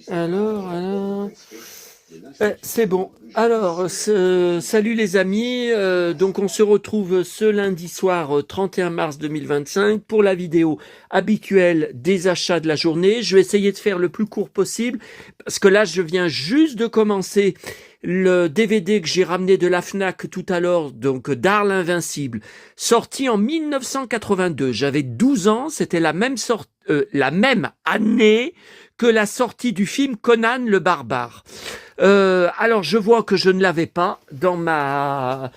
Alors, c'est bon. Alors, salut les amis. Donc, on se retrouve ce lundi soir 31 mars 2025 pour la vidéo habituelle des achats de la journée. Je vais essayer de faire le plus court possible parce que là, je viens juste de commencer le DVD que j'ai ramené de la Fnac tout à l'heure, donc d'Arles Invincible, sorti en 1982. J'avais 12 ans, c'était la même année que la sortie du film Conan le Barbare. Alors, je vois que je ne l'avais pas dans ma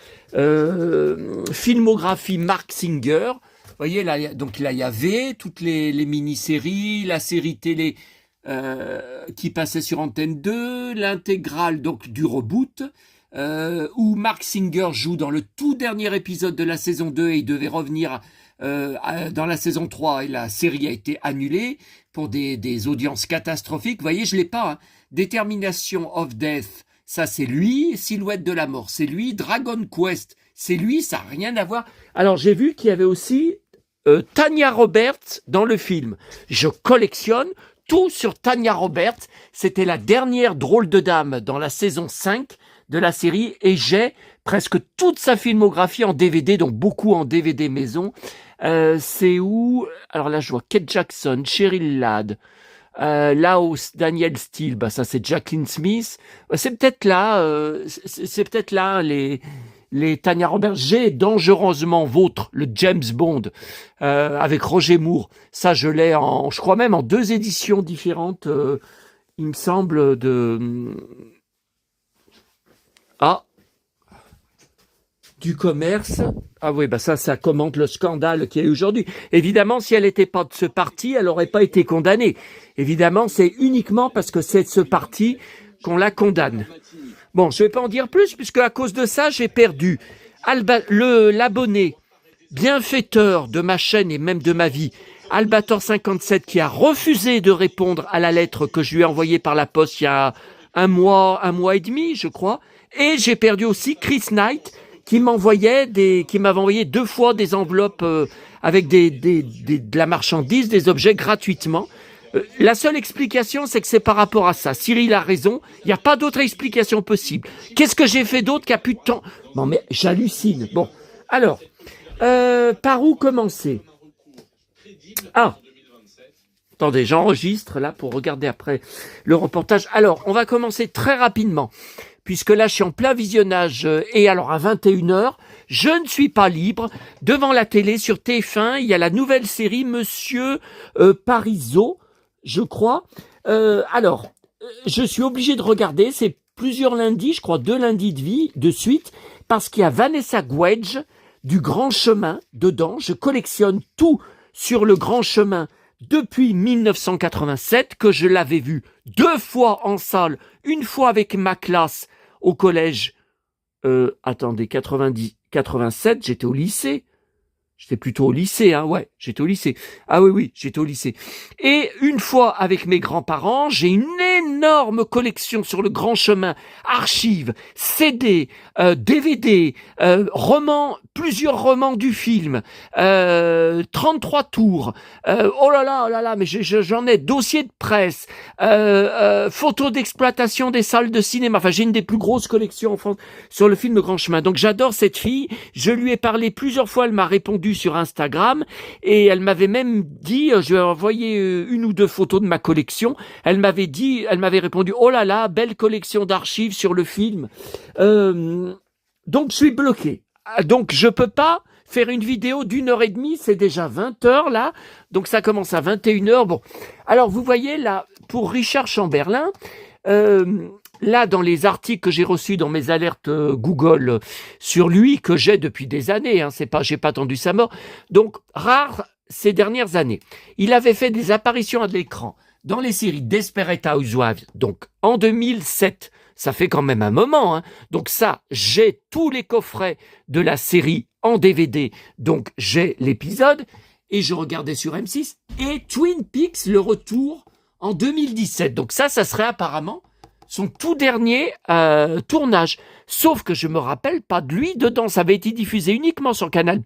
filmographie Mark Singer. Vous voyez, là, donc là, il y avait toutes les mini-séries, la série télé qui passait sur Antenne 2, l'intégrale donc du reboot, où Mark Singer joue dans le tout dernier épisode de la saison 2 et il devait revenir dans la saison 3 et la série a été annulée pour des audiences catastrophiques. Vous voyez, je l'ai pas. Hein. Determination of Death, ça c'est lui. Silhouette de la mort, c'est lui. Dragon Quest, c'est lui. Ça n'a rien à voir. Alors j'ai vu qu'il y avait aussi Tanya Roberts dans le film. Je collectionne tout sur Tanya Roberts. C'était la dernière drôle de dame dans la saison 5 de la série et j'ai presque toute sa filmographie en DVD, donc beaucoup en DVD maison. C'est où? Alors là, je vois Kate Jackson, Cheryl Ladd, Laos, Daniel Steele, bah ça c'est Jacqueline Smith. C'est peut-être là les Tanya Roberts. J'ai Dangereusement Vôtre, le James Bond avec Roger Moore. Ça je l'ai je crois même en 2 éditions différentes. Il me semble du commerce. Ah oui, bah ça commente le scandale qu'il y a eu aujourd'hui. Évidemment, si elle n'était pas de ce parti, elle n'aurait pas été condamnée. Évidemment, c'est uniquement parce que c'est de ce parti qu'on la condamne. Bon, je ne vais pas en dire plus, puisque à cause de ça, j'ai perdu l'abonné bienfaiteur de ma chaîne et même de ma vie, Albator57, qui a refusé de répondre à la lettre que je lui ai envoyée par la poste il y a un mois et demi, je crois. Et j'ai perdu aussi Chris Knight, qui m'avait envoyé 2 fois des enveloppes avec de la marchandise, des objets gratuitement. La seule explication, c'est que c'est par rapport à ça. Cyril a raison, il n'y a pas d'autre explication possible. Qu'est-ce que j'ai fait d'autre qui a plus de temps? Non mais j'hallucine. Bon, alors, par où commencer? Attendez, j'enregistre là pour regarder après le reportage. Alors, on va commencer très rapidement, puisque là, je suis en plein visionnage. Et alors, à 21h, je ne suis pas libre. Devant la télé, sur TF1, il y a la nouvelle série Monsieur Parizeau, je crois. Je suis obligé de regarder. C'est plusieurs lundis, je crois 2 lundis de suite, parce qu'il y a Vanessa Guedj du Grand Chemin dedans. Je collectionne tout sur le Grand Chemin depuis 1987, que je l'avais vu 2 fois en salle, une fois avec ma classe au collège, 87, j'étais au lycée. J'étais plutôt au lycée, hein, ouais, j'étais au lycée. Ah oui, j'étais au lycée. Et une fois avec mes grands-parents, j'ai une énorme collection sur le Grand Chemin, archives, CD, DVD, romans, plusieurs romans du film, 33 tours, oh là là, mais j'en ai, dossiers de presse, photos d'exploitation des salles de cinéma, enfin j'ai une des plus grosses collections en France sur le film Le Grand Chemin. Donc j'adore cette fille, je lui ai parlé plusieurs fois, elle m'a répondu sur Instagram et elle m'avait même dit, je lui ai envoyé 1 ou 2 photos de ma collection, elle m'avait répondu, oh là là, belle collection d'archives sur le film. Donc je suis bloqué, donc je peux pas faire une vidéo d'1h30, c'est déjà 20h là, donc ça commence à 21h. Bon, alors vous voyez là, pour Richard Chamberlain, là, dans les articles que j'ai reçus dans mes alertes Google sur lui, que j'ai depuis des années, hein, j'ai pas attendu sa mort, donc rare ces dernières années. Il avait fait des apparitions à l'écran dans les séries Desperate Housewives, donc en 2007, ça fait quand même un moment, hein. Donc ça, j'ai tous les coffrets de la série en DVD, donc j'ai l'épisode, et je regardais sur M6, et Twin Peaks, le retour en 2017, donc ça serait apparemment son tout dernier tournage. Sauf que je me rappelle pas de lui dedans. Ça avait été diffusé uniquement sur Canal+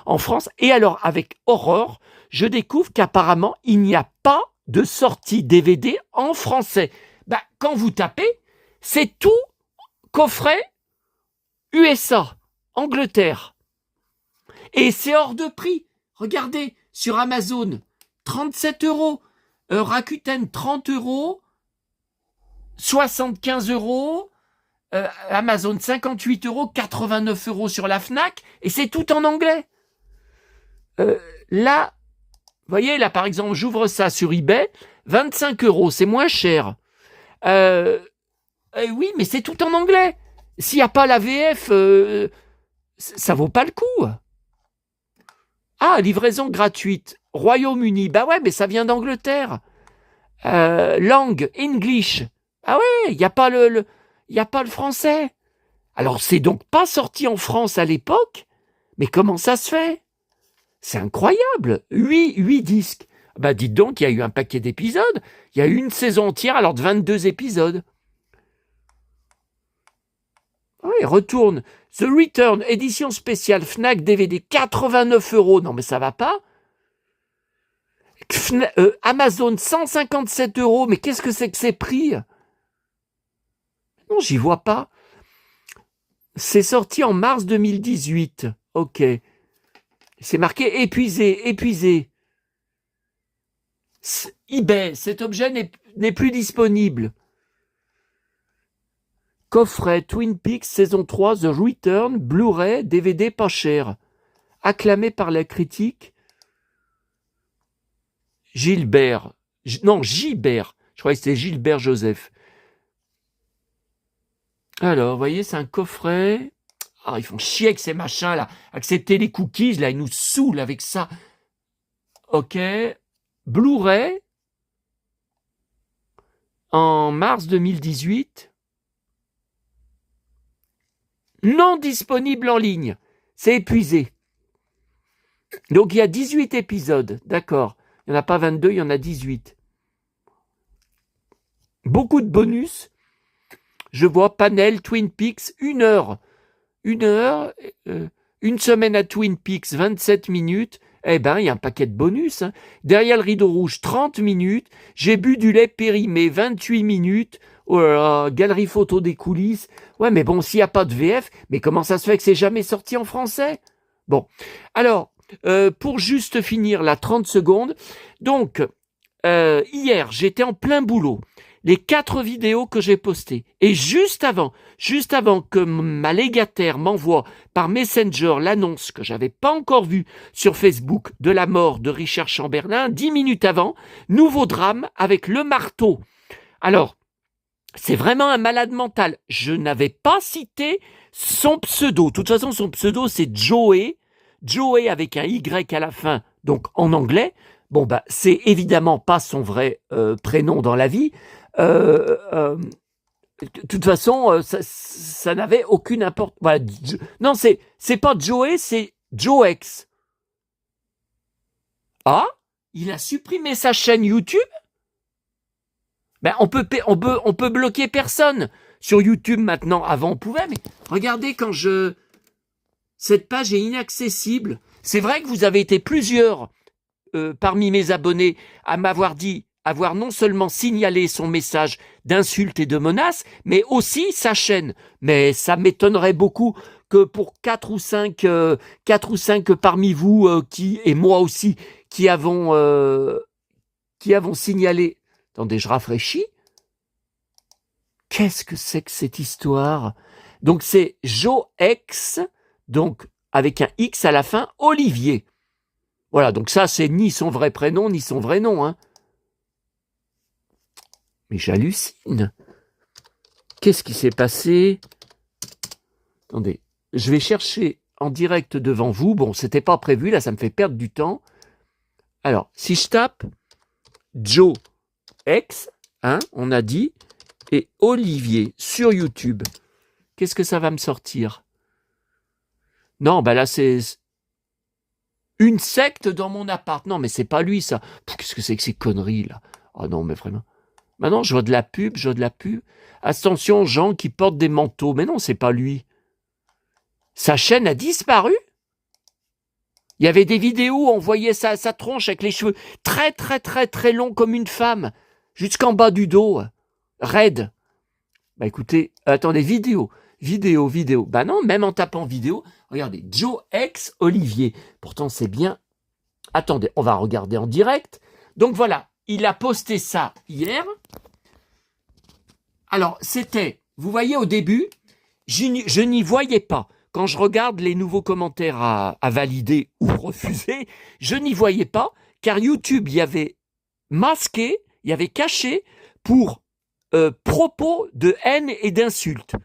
en France. Et alors, avec horreur, je découvre qu'apparemment, il n'y a pas de sortie DVD en français. Bah, quand vous tapez, c'est tout coffret USA, Angleterre. Et c'est hors de prix. Regardez, sur Amazon, 37 €. Rakuten, 30 €. 75 €. Amazon, 58 €. 89 € sur la Fnac. Et c'est tout en anglais. Là, vous voyez, là, par exemple, j'ouvre ça sur eBay. 25 €, c'est moins cher. Oui, mais c'est tout en anglais. S'il n'y a pas la VF, ça vaut pas le coup. Ah, livraison gratuite. Royaume-Uni. Bah ouais, mais ça vient d'Angleterre. Langue, English. Ah ouais, il n'y a pas y a pas le français. Alors, c'est donc pas sorti en France à l'époque. Mais comment ça se fait? C'est incroyable. 8 disques. Bah, dites donc, il y a eu un paquet d'épisodes. Il y a eu une saison entière, alors de 22 épisodes. Oui, retourne. The Return, édition spéciale Fnac DVD, 89 €. Non, mais ça va pas. Amazon, 157 €. Mais qu'est-ce que c'est que ces prix? Non, j'y vois pas. C'est sorti en mars 2018. Ok. C'est marqué épuisé, épuisé. eBay, cet objet n'est plus disponible. Coffret Twin Peaks saison 3 The Return, Blu-ray, DVD pas cher. Acclamé par la critique. Gilbert. Non, Gilbert. Je croyais que c'était Gilbert Joseph. Alors, vous voyez, c'est un coffret. Ah, ils font chier avec ces machins là. Accepter les cookies, là, ils nous saoulent avec ça. Ok. Blu-ray. En mars 2018. Non disponible en ligne. C'est épuisé. Donc, il y a 18 épisodes. D'accord. Il n'y en a pas 22, il y en a 18. Beaucoup de bonus. Je vois panel Twin Peaks, 1 heure. 1 heure, une semaine à Twin Peaks, 27 minutes. Eh ben, il y a un paquet de bonus. Hein. Derrière le rideau rouge, 30 minutes. J'ai bu du lait périmé, 28 minutes. Oh là là, galerie photo des coulisses. Ouais, mais bon, s'il n'y a pas de VF, mais comment ça se fait que c'est jamais sorti en français? Bon, alors, pour juste finir la 30 secondes. Donc, hier, j'étais en plein boulot. Les 4 vidéos que j'ai postées. Et juste avant que ma légataire m'envoie par Messenger l'annonce que j'avais pas encore vue sur Facebook de la mort de Richard Chamberlain, 10 minutes avant, nouveau drame avec le marteau. Alors, c'est vraiment un malade mental. Je n'avais pas cité son pseudo. De toute façon, son pseudo, c'est Joey. Joey avec un Y à la fin, donc en anglais. Bon, bah, c'est évidemment pas son vrai prénom dans la vie. De toute façon, ça n'avait aucune importance. Voilà, non, c'est pas Joey, c'est Joex. Ah, il a supprimé sa chaîne YouTube. Ben, on peut bloquer personne sur YouTube maintenant. Avant, on pouvait, mais regardez cette page est inaccessible. C'est vrai que vous avez été plusieurs parmi mes abonnés à m'avoir dit avoir non seulement signalé son message d'insultes et de menaces, mais aussi sa chaîne. Mais ça m'étonnerait beaucoup que pour 4 ou 5 parmi vous et moi aussi qui avons signalé. Attendez, je rafraîchis. Qu'est-ce que c'est que cette histoire? Donc c'est Joex, donc avec un X à la fin, Olivier. Voilà, donc ça c'est ni son vrai prénom ni son vrai nom, hein. Mais j'hallucine. Qu'est-ce qui s'est passé? Attendez, je vais chercher en direct devant vous. Bon, c'était pas prévu, là, ça me fait perdre du temps. Alors, si je tape Joe X, hein, on a dit, et Olivier sur YouTube, qu'est-ce que ça va me sortir? Non, bah là, c'est une secte dans mon appart. Non, mais c'est pas lui, ça. Qu'est-ce que c'est que ces conneries, là? Oh non, mais vraiment. Maintenant, je vois de la pub. Attention, gens qui portent des manteaux. Mais non, c'est pas lui. Sa chaîne a disparu? Il y avait des vidéos où on voyait sa tronche avec les cheveux très, très, très, très longs comme une femme, jusqu'en bas du dos, raide. Bah écoutez, attendez, vidéo. Bah non, même en tapant vidéo, regardez, Joe X Olivier. Pourtant, c'est bien. Attendez, on va regarder en direct. Donc voilà, il a posté ça hier. Alors, c'était, vous voyez au début, je n'y voyais pas. Quand je regarde les nouveaux commentaires à valider ou refuser, je n'y voyais pas, car YouTube y avait masqué, y avait caché pour propos de haine et d'insultes.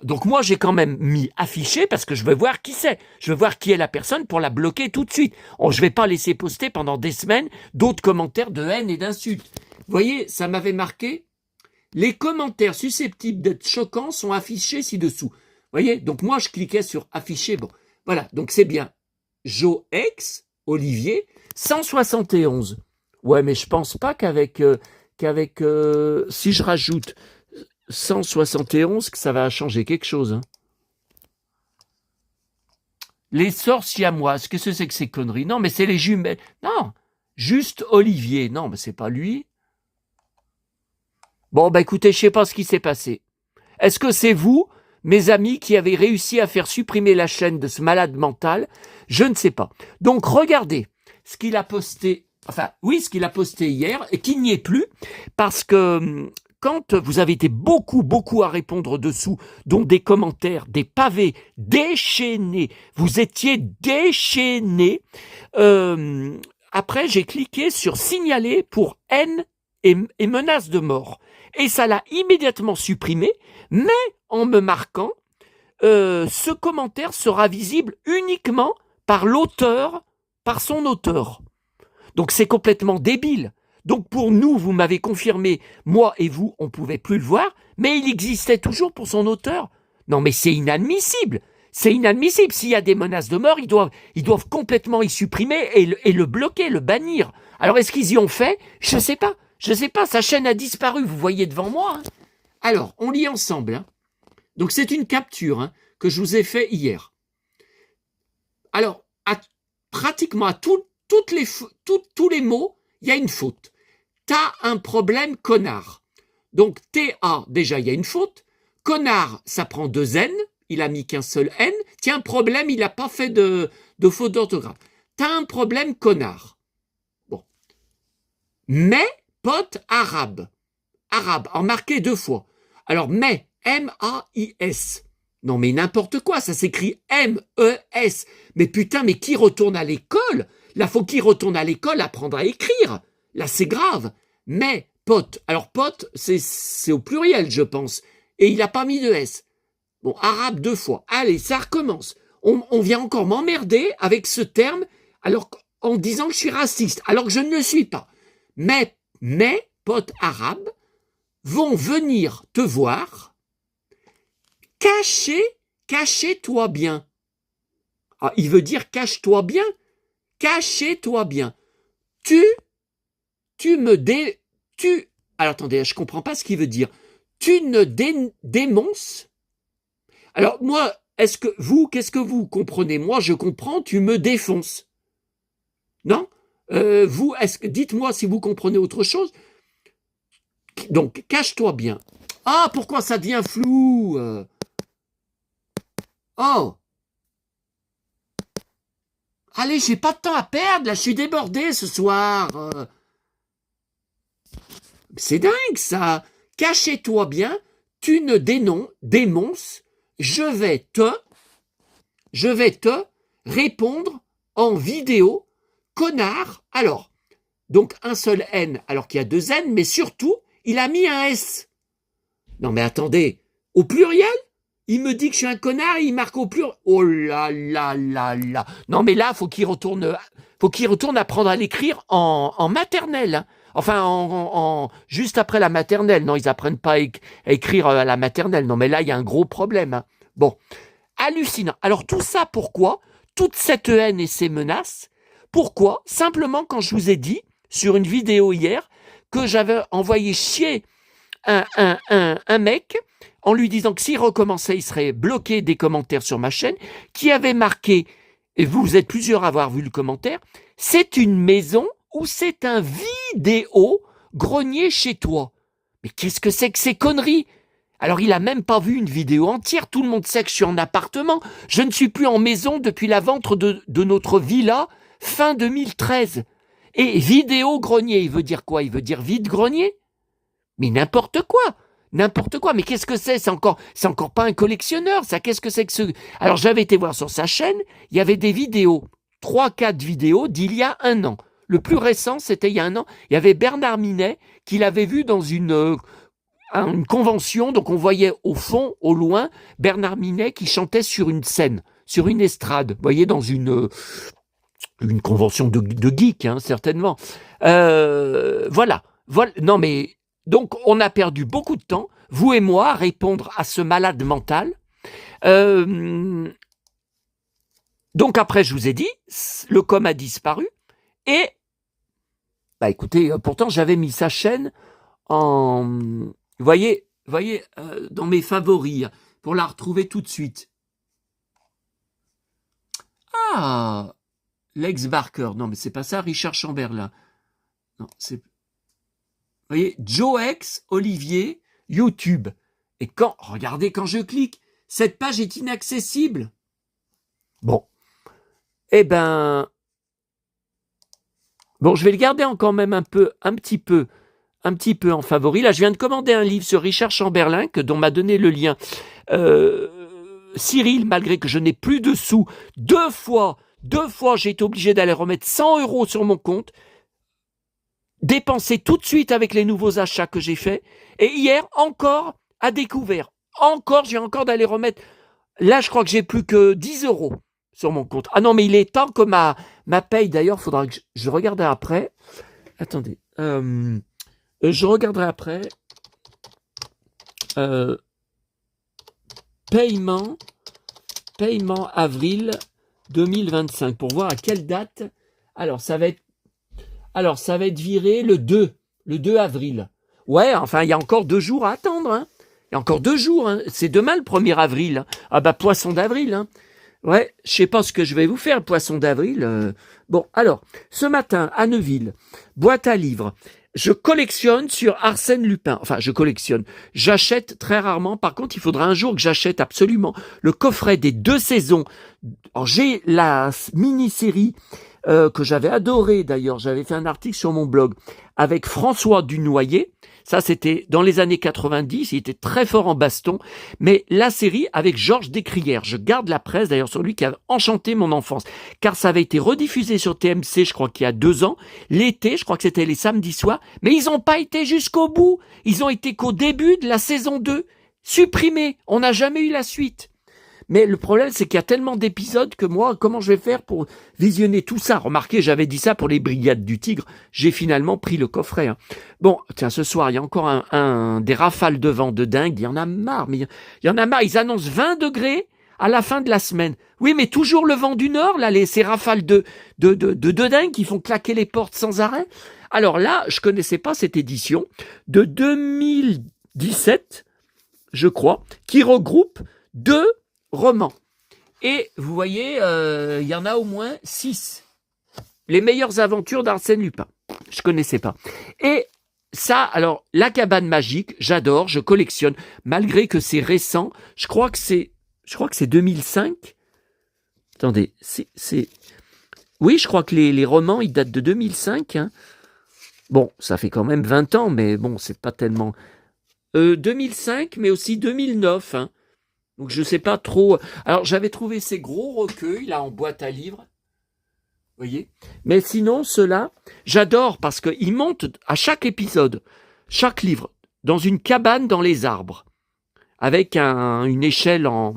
Donc moi, j'ai quand même mis affiché parce que je veux voir qui c'est. Je veux voir qui est la personne pour la bloquer tout de suite. Je ne vais pas laisser poster pendant des semaines d'autres commentaires de haine et d'insultes. Vous voyez, ça m'avait marqué. Les commentaires susceptibles d'être choquants sont affichés ci-dessous. Vous voyez, donc moi, je cliquais sur afficher. Bon, voilà, donc c'est bien. Joe X, Olivier, 171. Ouais, mais je pense pas qu'avec si je rajoute 171, que ça va changer quelque chose. Hein. Les sorts siamoises, qu'est-ce que c'est que ces conneries? Non, mais c'est les jumelles. Non, juste Olivier. Non, mais c'est pas lui. Bon, bah écoutez, je sais pas ce qui s'est passé. Est-ce que c'est vous, mes amis, qui avez réussi à faire supprimer la chaîne de ce malade mental? Je ne sais pas. Donc, regardez ce qu'il a posté. Enfin, oui, ce qu'il a posté hier, et qu'il n'y est plus, parce que quand vous avez été beaucoup à répondre dessous, dont des commentaires, des pavés déchaînés, vous étiez déchaînés, après j'ai cliqué sur signaler pour haine et menace de mort. Et ça l'a immédiatement supprimé, mais en me marquant, ce commentaire sera visible uniquement par l'auteur, par son auteur. Donc c'est complètement débile. Donc pour nous, vous m'avez confirmé, moi et vous, on ne pouvait plus le voir, mais il existait toujours pour son auteur. Non mais c'est inadmissible. C'est inadmissible. S'il y a des menaces de mort, ils doivent complètement y supprimer et le bloquer, le bannir. Alors est-ce qu'ils y ont fait? Je ne sais pas. Je ne sais pas, sa chaîne a disparu, vous voyez devant moi. Hein. Alors, on lit ensemble. Hein. Donc c'est une capture que je vous ai fait hier. Alors, pratiquement à tous les mots, il y a une faute. T'as un problème, connard. Donc, T-A, déjà, il y a une faute. Connard, ça prend 2 N. Il a mis qu'un seul N. Tiens, problème, il n'a pas fait de faute d'orthographe. T'as un problème, connard. Bon. Mais, pote arabe. Arabe, en marqué 2 fois. Alors, mais, M-A-I-S. Non, mais n'importe quoi, ça s'écrit M-E-S. Mais putain, mais qui retourne à l'école? Là, faut qu'il retourne à l'école apprendre à écrire. Là, c'est grave. Mais, pote. Alors, pote, c'est au pluriel, je pense. Et il n'a pas mis de S. Bon, arabe 2 fois. Allez, ça recommence. On vient encore m'emmerder avec ce terme, alors en disant que je suis raciste, alors que je ne le suis pas. Mais, potes arabes vont venir te voir. Cachez-toi bien. Ah, il veut dire cache-toi bien. Cachez-toi bien. Alors attendez, je comprends pas ce qu'il veut dire. Tu ne démonces. Alors moi, qu'est-ce que vous comprenez? Moi, je comprends, tu me défonces. Non? Dites-moi si vous comprenez autre chose. Donc, cache-toi bien. Ah, pourquoi ça devient flou? Oh! Allez, j'ai pas de temps à perdre, là, je suis débordé ce soir. C'est dingue, ça. Cachez-toi bien, tu ne démonces, je vais te répondre en vidéo, connard. Alors, donc un seul N, alors qu'il y a 2 N, mais surtout, il a mis un S. Non mais attendez, au pluriel? Il me dit que je suis un connard et il marque au pluriel. Oh là là là là. Non mais là, faut qu'il retourne apprendre à l'écrire en maternelle. Hein. Enfin, juste après la maternelle. Non, ils apprennent pas à écrire à la maternelle. Non mais là, il y a un gros problème. Hein. Bon, hallucinant. Alors tout ça, pourquoi? Toute cette haine et ces menaces. Pourquoi? Simplement quand je vous ai dit, sur une vidéo hier, que j'avais envoyé chier un mec en lui disant que s'il recommençait, il serait bloqué des commentaires sur ma chaîne, qui avait marqué et vous êtes plusieurs à avoir vu le commentaire, c'est une maison ou c'est un vidéo grenier chez toi. Mais qu'est-ce que c'est que ces conneries? Alors il a même pas vu une vidéo entière, tout le monde sait que je suis en appartement, je ne suis plus en maison depuis la vente de notre villa fin 2013. Et vidéo grenier, il veut dire quoi? Il veut dire vide grenier? Mais n'importe quoi. N'importe quoi. Mais qu'est-ce que c'est? C'est encore pas un collectionneur, ça. Qu'est-ce que c'est que ce... Alors, j'avais été voir sur sa chaîne, il y avait des vidéos, 3-4 vidéos d'il y a un an. Le plus récent, c'était il y a un an. Il y avait Bernard Minet qui l'avait vu dans une convention. Donc, on voyait au fond, au loin, Bernard Minet qui chantait sur une scène, sur une estrade. Vous voyez, dans une convention de geeks, hein, certainement. Voilà. Non, mais... Donc, on a perdu beaucoup de temps, vous et moi, à répondre à ce malade mental. Donc, après, je vous ai dit, le com a disparu. Et, bah écoutez, pourtant, j'avais mis sa chaîne en... Vous voyez, dans mes favoris, pour la retrouver tout de suite. Ah, Lex Barker. Non, mais c'est pas ça, Richard Chamberlain. Non, c'est... Vous voyez, Joex, Olivier, YouTube. Et regardez quand je clique, cette page est inaccessible. Bon. Eh ben, bon, je vais le garder encore même un petit peu en favori. Là, je viens de commander un livre sur Richard Chamberlain, dont m'a donné le lien Cyril, malgré que je n'ai plus de sous. Deux fois, j'ai été obligé d'aller remettre 100 € sur mon compte. Dépenser tout de suite avec les nouveaux achats que j'ai faits. Et hier, encore, à découvert. Je viens encore d'aller remettre... Là, je crois que j'ai plus que 10 € sur mon compte. Ah non, mais il est temps que ma paye, d'ailleurs, faudra que je regarderai après. Attendez. Je regarderai après. Paiement avril 2025. Pour voir à quelle date... Alors, ça va être viré le 2 avril. Ouais, enfin, il y a encore 2 jours à attendre. Hein. Il y a encore 2 jours. Hein. C'est demain le 1er avril. Hein. Ah bah, poisson d'avril. Hein. Ouais, je sais pas ce que je vais vous faire, poisson d'avril. Bon, alors, ce matin, à Neuville, boîte à livres. Je collectionne sur Arsène Lupin. Enfin, je collectionne. J'achète très rarement. Par contre, il faudra un jour que j'achète absolument le coffret des 2 saisons. Alors, j'ai la mini-série que j'avais adoré d'ailleurs, j'avais fait un article sur mon blog avec François Dunoyer, ça c'était dans les années 90, il était très fort en baston, mais la série avec Georges Descrières, je garde la presse d'ailleurs sur lui qui a enchanté mon enfance, car ça avait été rediffusé sur TMC je crois qu'il y a 2 ans, l'été, je crois que c'était les samedis soirs, mais ils n'ont pas été jusqu'au bout, ils ont été qu'au début de la saison 2, supprimés, on n'a jamais eu la suite. Mais le problème, c'est qu'il y a tellement d'épisodes que moi, comment je vais faire pour visionner tout ça? Remarquez, j'avais dit ça pour les Brigades du Tigre. J'ai finalement pris le coffret. Hein. Bon, tiens, ce soir, il y a encore des rafales de vent de dingue. Il y en a marre, mais il y en a marre. Ils annoncent 20 degrés à la fin de la semaine. Oui, mais toujours le vent du Nord, là, ces rafales de dingue qui font claquer les portes sans arrêt. Alors là, je connaissais pas cette édition de 2017, je crois, qui regroupe 2 romans. Et vous voyez, il y en a au moins 6. Les meilleures aventures d'Arsène Lupin. Je connaissais pas. Et ça, alors, La Cabane Magique, j'adore, je collectionne, malgré que c'est récent. Je crois que c'est 2005. Attendez, oui, je crois que les romans, ils datent de 2005. Hein. Bon, ça fait quand même 20 ans, mais bon, c'est pas tellement... 2005, mais aussi 2009, hein. Donc je sais pas trop. Alors j'avais trouvé ces gros recueils là en boîte à livres. Vous voyez? Mais sinon ceux-là, j'adore parce qu'ils montent à chaque épisode, chaque livre, dans une cabane dans les arbres, avec une échelle en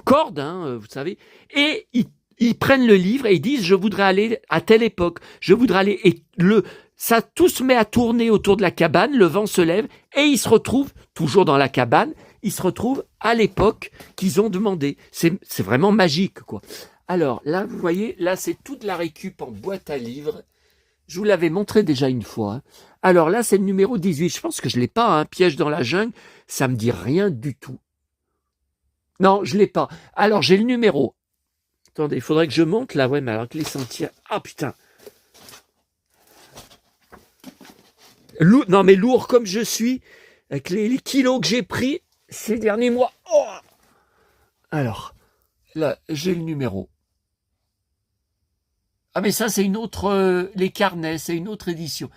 corde, hein, vous savez. Et ils prennent le livre et ils disent je voudrais aller à telle époque, je voudrais aller ça tout se met à tourner autour de la cabane, le vent se lève et ils se retrouvent, toujours dans la cabane, ils se retrouvent à l'époque qu'ils ont demandé. C'est vraiment magique, quoi. Alors là, vous voyez, là c'est toute la récup en boîte à livres. Je vous l'avais montré déjà une fois. Hein. Alors là, c'est le numéro 18. Je pense que je ne l'ai pas, hein. Piège dans la jungle, ça me dit rien du tout. Non, je l'ai pas. Alors, j'ai le numéro. Attendez, il faudrait que je monte là. Ouais, mais alors que les sentiers... Ah, putain. Non, mais lourd comme je suis, avec les kilos que j'ai pris ces derniers mois. Oh, alors, là, j'ai le numéro. Ah, mais ça, c'est une autre... les carnets, c'est une autre édition.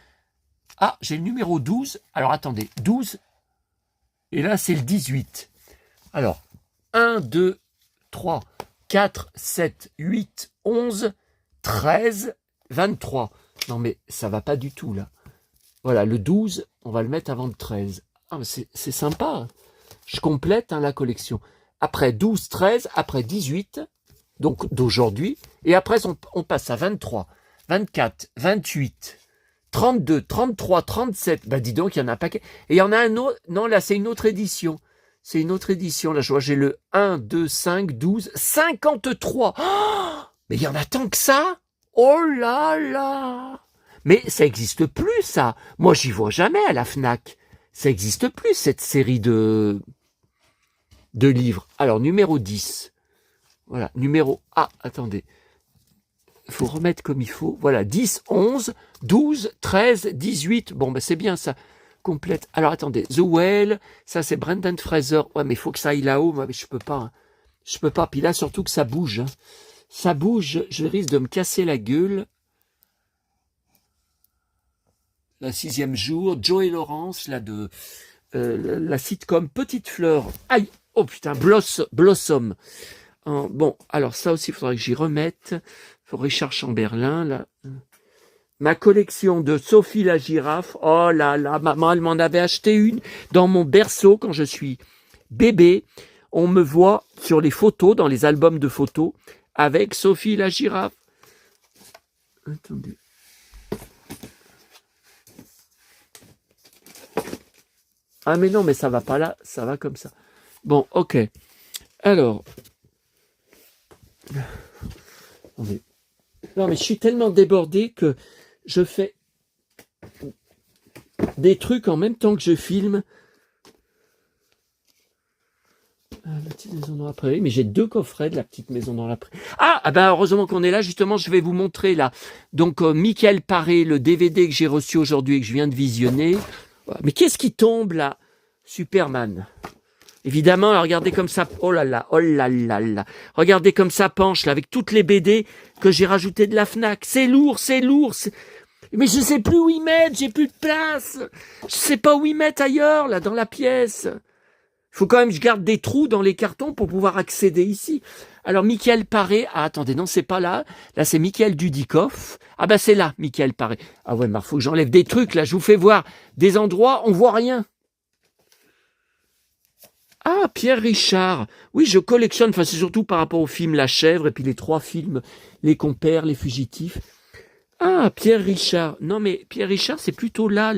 Ah, j'ai le numéro 12. Alors, attendez, 12. Et là, c'est le 18. Alors, 1, 2, 3, 4, 7, 8, 11, 13, 23. Non, mais ça va pas du tout, là. Voilà, le 12, on va le mettre avant le 13. Ah, mais c'est sympa. Je complète la collection. Après 12, 13, après 18, donc d'aujourd'hui. Et après, on passe à 23, 24, 28, 32, 33, 37. Bah, dis donc, il y en a un paquet. Et il y en a un autre. Non, là, c'est une autre édition. C'est une autre édition. Là, je vois, j'ai le 1, 2, 5, 12, 53. Oh, mais il y en a tant que ça. Oh là là. Mais ça n'existe plus, ça. Moi, j'y vois jamais à la FNAC. Ça n'existe plus, cette série de livres. Alors, numéro 10. Voilà, numéro... Ah, attendez. Il faut remettre comme il faut. Voilà, 10, 11, 12, 13, 18. Bon, ben c'est bien, ça. Complète. Alors, attendez. The Whale, ça, c'est Brendan Fraser. Ouais, mais il faut que ça aille là-haut. Moi, mais je peux pas. Hein. Je peux pas. Puis là, surtout que ça bouge. Hein. Ça bouge. Je risque de me casser la gueule. La 6e jour, Joey Lawrence, là, de la sitcom Petite Fleur. Aïe! Oh putain, Blossom. Bon, alors ça aussi, il faudrait que j'y remette. Pour Richard Chamberlain, là. Ma collection de Sophie la girafe. Oh là là, maman, elle m'en avait acheté une dans mon berceau quand je suis bébé. On me voit sur les photos, dans les albums de photos, avec Sophie la girafe. Attendez. Ah mais non, mais ça va pas là, ça va comme ça. Bon, ok. Alors. Non mais je suis tellement débordé que je fais des trucs en même temps que je filme. La petite maison dans la prairie, mais j'ai 2 coffrets de la petite maison dans la prairie. Ah ben heureusement qu'on est là, justement, je vais vous montrer là. Donc, Michael Paré, le DVD que j'ai reçu aujourd'hui et que je viens de visionner. Mais qu'est-ce qui tombe là? Superman. Évidemment, là, regardez comme ça. Oh là là, oh là là là. Regardez comme ça penche là, avec toutes les BD que j'ai rajoutées de la FNAC. C'est lourd, c'est lourd. Mais je sais plus où y mettre, j'ai plus de place. Je sais pas où y mettre ailleurs, là, dans la pièce. Il faut quand même que je garde des trous dans les cartons pour pouvoir accéder ici. Alors, Michael Paré. Ah, attendez, non, c'est pas là. Là, c'est Michael Dudikoff. Ah, ben, c'est là, Michael Paré. Ah ouais, mais faut que j'enlève des trucs, là. Je vous fais voir des endroits, on voit rien. Ah, Pierre Richard. Oui, je collectionne, enfin, c'est surtout par rapport au film La Chèvre et puis les 3 films, Les Compères, Les Fugitifs. Ah, Pierre Richard. Non, mais Pierre Richard, c'est plutôt là,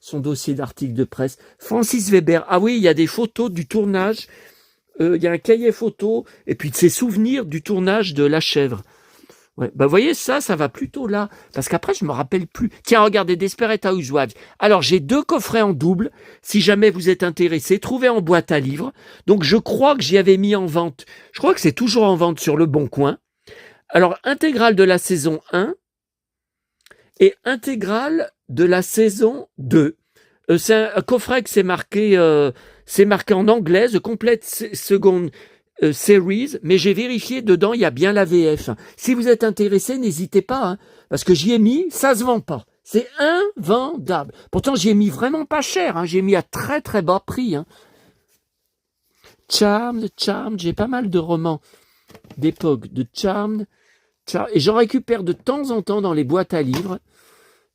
son dossier d'article de presse. Francis Weber. Ah oui, il y a des photos du tournage. Il y a un cahier photo et puis de ses souvenirs du tournage de La Chèvre. Ouais, bah, vous voyez, ça va plutôt là. Parce qu'après, je me rappelle plus. Tiens, regardez, Desperate Housewives. Alors, j'ai 2 coffrets en double. Si jamais vous êtes intéressé, trouvez en boîte à livres. Donc, je crois que j'y avais mis en vente. Je crois que c'est toujours en vente sur Le Bon Coin. Alors, intégrale de la saison 1 et intégrale de la saison 2. C'est un coffret que c'est marqué en anglais, The Complete Second Series, mais j'ai vérifié, dedans, il y a bien la VF. Si vous êtes intéressé, n'hésitez pas, hein, parce que j'y ai mis, ça se vend pas. C'est invendable. Pourtant, j'y ai mis vraiment pas cher, hein, j'ai mis à très très bas prix. Hein. Charmed, j'ai pas mal de romans d'époque, de Charmed, et j'en récupère de temps en temps dans les boîtes à livres.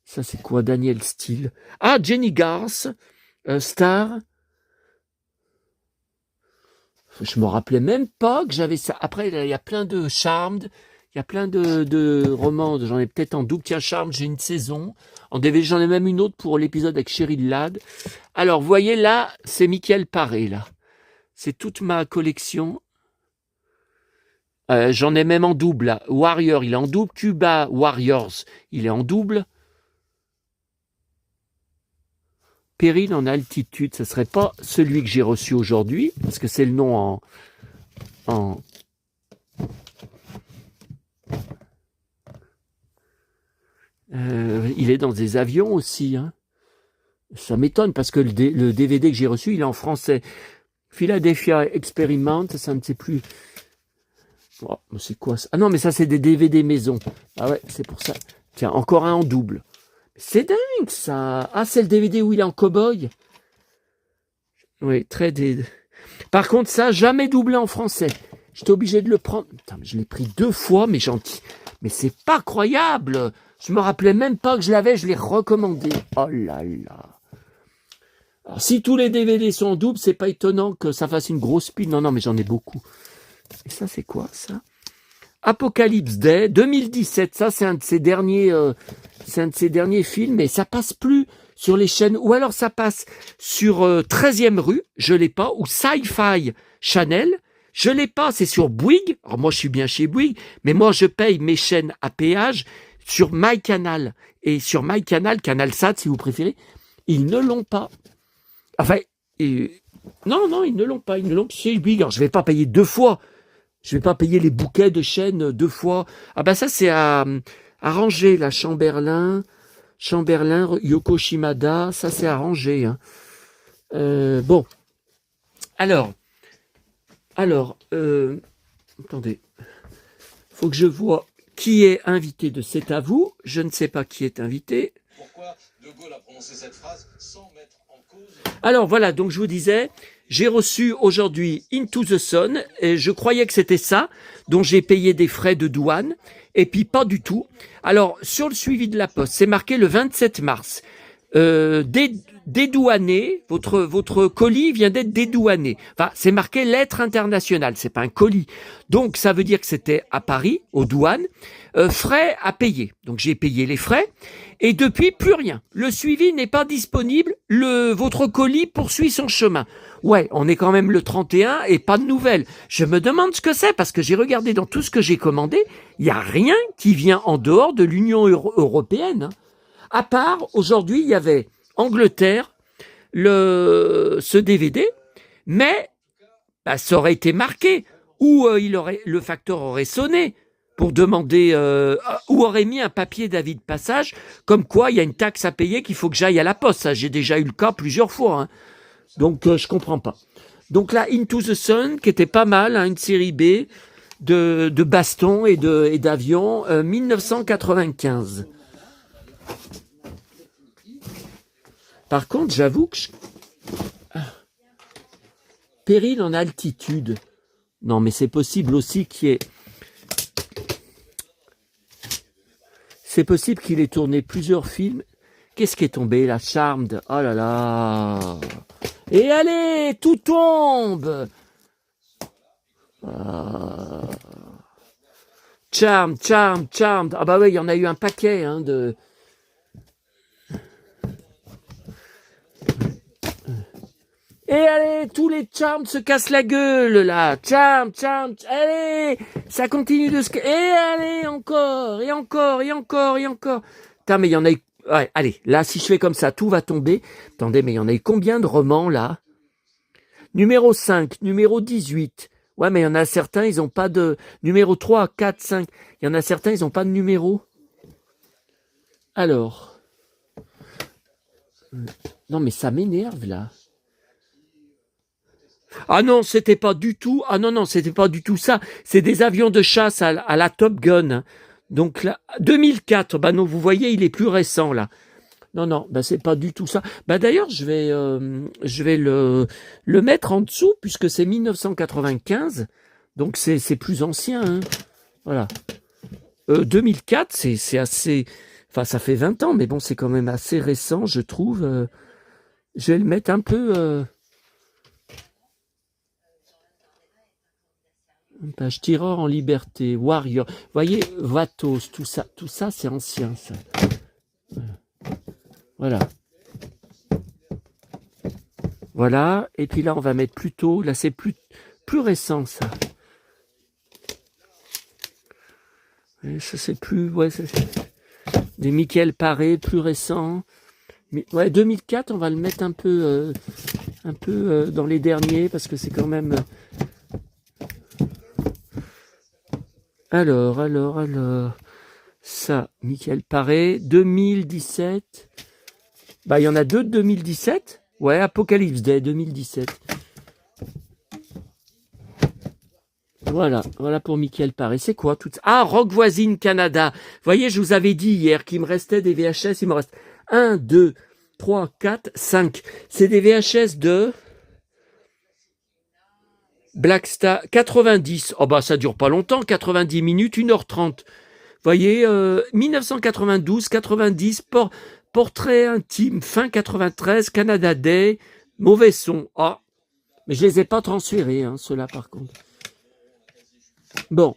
Ça, c'est quoi, Daniel Steele? Ah, Jenny Garth, Star. Je me rappelais même pas que j'avais ça. Après, il y a plein de Charmed, il y a plein de romans. J'en ai peut-être en double. Tiens, Charmed, j'ai une saison. En DVD, j'en ai même une autre pour l'épisode avec Cheryl Ladd. Alors, vous voyez là, c'est Michael Paré, là. C'est toute ma collection. J'en ai même en double, là. Warrior, il est en double. Cuba Warriors, il est en double. Péril en altitude, ce ne serait pas celui que j'ai reçu aujourd'hui, parce que c'est le nom en... il est dans des avions aussi, hein. Ça m'étonne parce que le DVD que j'ai reçu, il est en français. Philadelphia Experiment, ça ne sait plus. Oh, c'est quoi ça? Ah non, mais ça, c'est des DVD maison. Ah ouais, c'est pour ça. Tiens, encore un en double. C'est dingue, ça. Ah, c'est le DVD où il est en cow-boy. Oui, très... Par contre, ça, jamais doublé en français. J'étais obligé de le prendre. Putain, mais je l'ai pris 2 fois, mais gentil. Mais c'est pas croyable. Je me rappelais même pas que je l'avais, je l'ai recommandé. Oh là là. Alors, si tous les DVD sont en double, c'est pas étonnant que ça fasse une grosse pile. Non, non, mais j'en ai beaucoup. Et ça, c'est quoi, ça? Apocalypse Day, 2017. Ça, c'est un de ses derniers films, mais ça passe plus sur les chaînes. Ou alors, ça passe sur 13e rue, je l'ai pas, ou Sci-Fi Channel, je l'ai pas, c'est sur Bouygues. Alors, moi, je suis bien chez Bouygues, mais moi, je paye mes chaînes à péage sur MyCanal. Et sur MyCanal, CanalSat, si vous préférez, ils ne l'ont pas. Enfin, non, ils ne l'ont pas. Ils ne l'ont que chez Bouygues. Alors, je vais pas payer 2 fois. Je vais pas payer les bouquets de chaînes 2 fois. Ah ben ça, c'est à Angers, là, Chamberlain, Yoko Shimada. Ça, c'est à Angers. Hein. Bon. Alors, attendez. Faut que je vois qui est invité de C'est à vous. Je ne sais pas qui est invité. Pourquoi De Gaulle a prononcé cette phrase sans mettre en cause... Alors voilà, donc je vous disais, j'ai reçu aujourd'hui Into the Sun, et je croyais que c'était ça, dont j'ai payé des frais de douane, et puis pas du tout. Alors, sur le suivi de la poste, c'est marqué le 27 mars. Dédouané, votre colis vient d'être dédouané. Enfin, c'est marqué lettre internationale, c'est pas un colis. Donc, ça veut dire que c'était à Paris, aux douanes, frais à payer. Donc, j'ai payé les frais, et depuis, plus rien. Le suivi n'est pas disponible, votre colis poursuit son chemin. Ouais, on est quand même le 31 et pas de nouvelles. Je me demande ce que c'est, parce que j'ai regardé dans tout ce que j'ai commandé, il n'y a rien qui vient en dehors de l'Union européenne. À part, aujourd'hui, il y avait Angleterre, ce DVD, mais ça aurait été marqué, ou le facteur aurait sonné pour demander, ou aurait mis un papier d'avis de passage, comme quoi il y a une taxe à payer qu'il faut que j'aille à la poste. Ça, j'ai déjà eu le cas plusieurs fois, hein. Donc je comprends pas. Donc là, Into the Sun, qui était pas mal, hein, une série B de baston et d'avions, 1995. Par contre, j'avoue que Péril en altitude. Non, mais c'est possible aussi qu'il y ait... C'est possible qu'il ait tourné plusieurs films. Qu'est-ce qui est tombé, la Charmed? Oh là là. Et allez, tout tombe. Charmed. Ah bah oui, il y en a eu un paquet, hein, de... Et allez, tous les Charms se cassent la gueule, là. Charm, allez, ça continue de se... Et allez, encore. Putain, mais il y en a eu... Ouais, allez, là, si je fais comme ça, tout va tomber. Attendez, mais il y en a eu combien de romans, là? Numéro 5, numéro 18. Ouais, mais il y en a certains, ils n'ont pas de... Numéro 3, 4, 5. Il y en a certains, ils n'ont pas de numéro. Alors... Non, mais ça m'énerve, là. Ah non, c'était pas du tout. Ah non, c'était pas du tout ça. C'est des avions de chasse à la Top Gun. Donc là, 2004. Bah non, vous voyez, il est plus récent là. Non, bah c'est pas du tout ça. Bah d'ailleurs, je vais le mettre en dessous puisque c'est 1995. Donc c'est plus ancien. Hein. Voilà. 2004, c'est assez. Enfin, ça fait 20 ans, mais bon, c'est quand même assez récent, je trouve. Je vais le mettre un peu. Page tireur en liberté, Warrior. Vous voyez, Vatos, tout ça, c'est ancien, ça. Voilà. Voilà. Et puis là, on va mettre plus tôt. Là, c'est plus récent, ça. Et ça, c'est plus... Ouais, c'est des Michael Paré, plus récents. Ouais, 2004, on va le mettre un peu dans les derniers, parce que c'est quand même... Alors. Ça, Michael Paré, 2017. Bah, il y en a deux de 2017. Ouais, Apocalypse Day 2017. Voilà pour Michael Paré. C'est quoi tout ça? Ah, Rock Voisine Canada. Vous voyez, je vous avais dit hier qu'il me restait des VHS. Il me reste 1, 2, 3, 4, 5. C'est des VHS de Blackstar 90. Oh bah, ça dure pas longtemps. 90 minutes, 1h30. Voyez, 1992, 90, portrait intime, fin 93, Canada Day, mauvais son. Ah, mais je les ai pas transférés, hein, ceux-là par contre. Bon.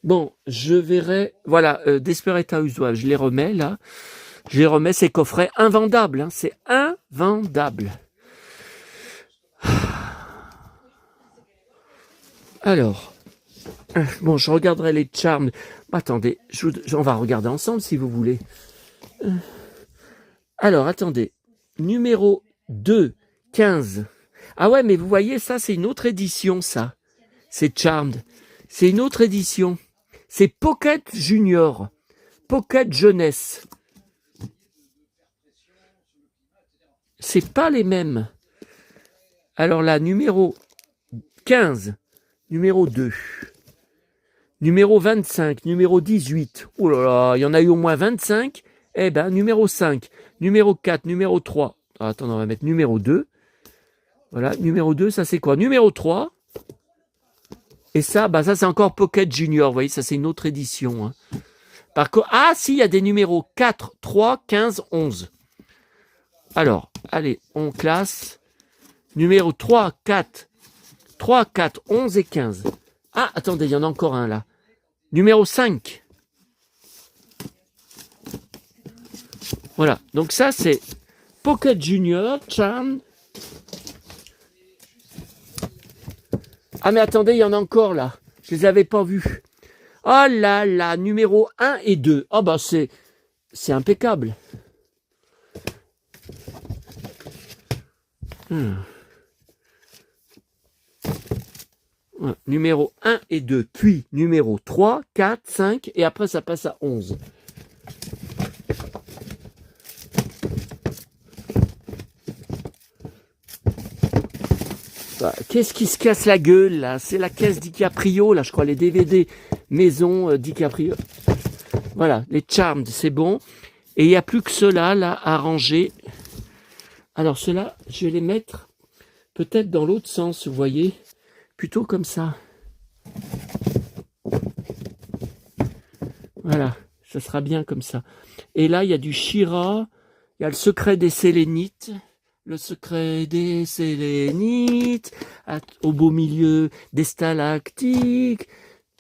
Bon, je verrai. Voilà, Desperate Housewives, je les remets là. Je les remets, ces coffrets invendables, hein, c'est invendable. Alors, bon, je regarderai les charms. Attendez, on va regarder ensemble si vous voulez. Alors, attendez. Numéro 2, 15. Ah ouais, mais vous voyez, ça, c'est une autre édition, ça. C'est Charmed. C'est une autre édition. C'est Pocket Junior. Pocket Jeunesse. C'est pas les mêmes. Alors là, numéro 15. Numéro 2, numéro 25, numéro 18, oh là là, il y en a eu au moins 25, eh ben, numéro 5, numéro 4, numéro 3, attends, on va mettre numéro 2, voilà, numéro 2, ça c'est quoi? Numéro 3, et ça, bah ça c'est encore Pocket Junior, vous voyez, ça c'est une autre édition. Hein. Par contre, ah si, il y a des numéros 4, 3, 15, 11. Alors, allez, on classe, numéro 3, 4, 11 et 15. Ah, attendez, il y en a encore un là. Numéro 5. Voilà, donc ça c'est Pocket Junior, Charm. Ah mais attendez, il y en a encore là. Je les avais pas vus. Oh là là, numéro 1 et 2. Ah bah c'est impeccable. Numéro 1 et 2, puis numéro 3, 4, 5, et après ça passe à 11. Bah, qu'est-ce qui se casse la gueule là? C'est la caisse DiCaprio, là je crois, les DVD maison DiCaprio. Voilà, les Charmed, c'est bon. Et il n'y a plus que ceux-là là, à ranger. Alors ceux-là, je vais les mettre peut-être dans l'autre sens, vous voyez. Plutôt comme ça. Voilà, ça sera bien comme ça. Et là, il y a du She-Ra, il y a le secret des Sélénites, le secret des Sélénites, au beau milieu des stalactiques.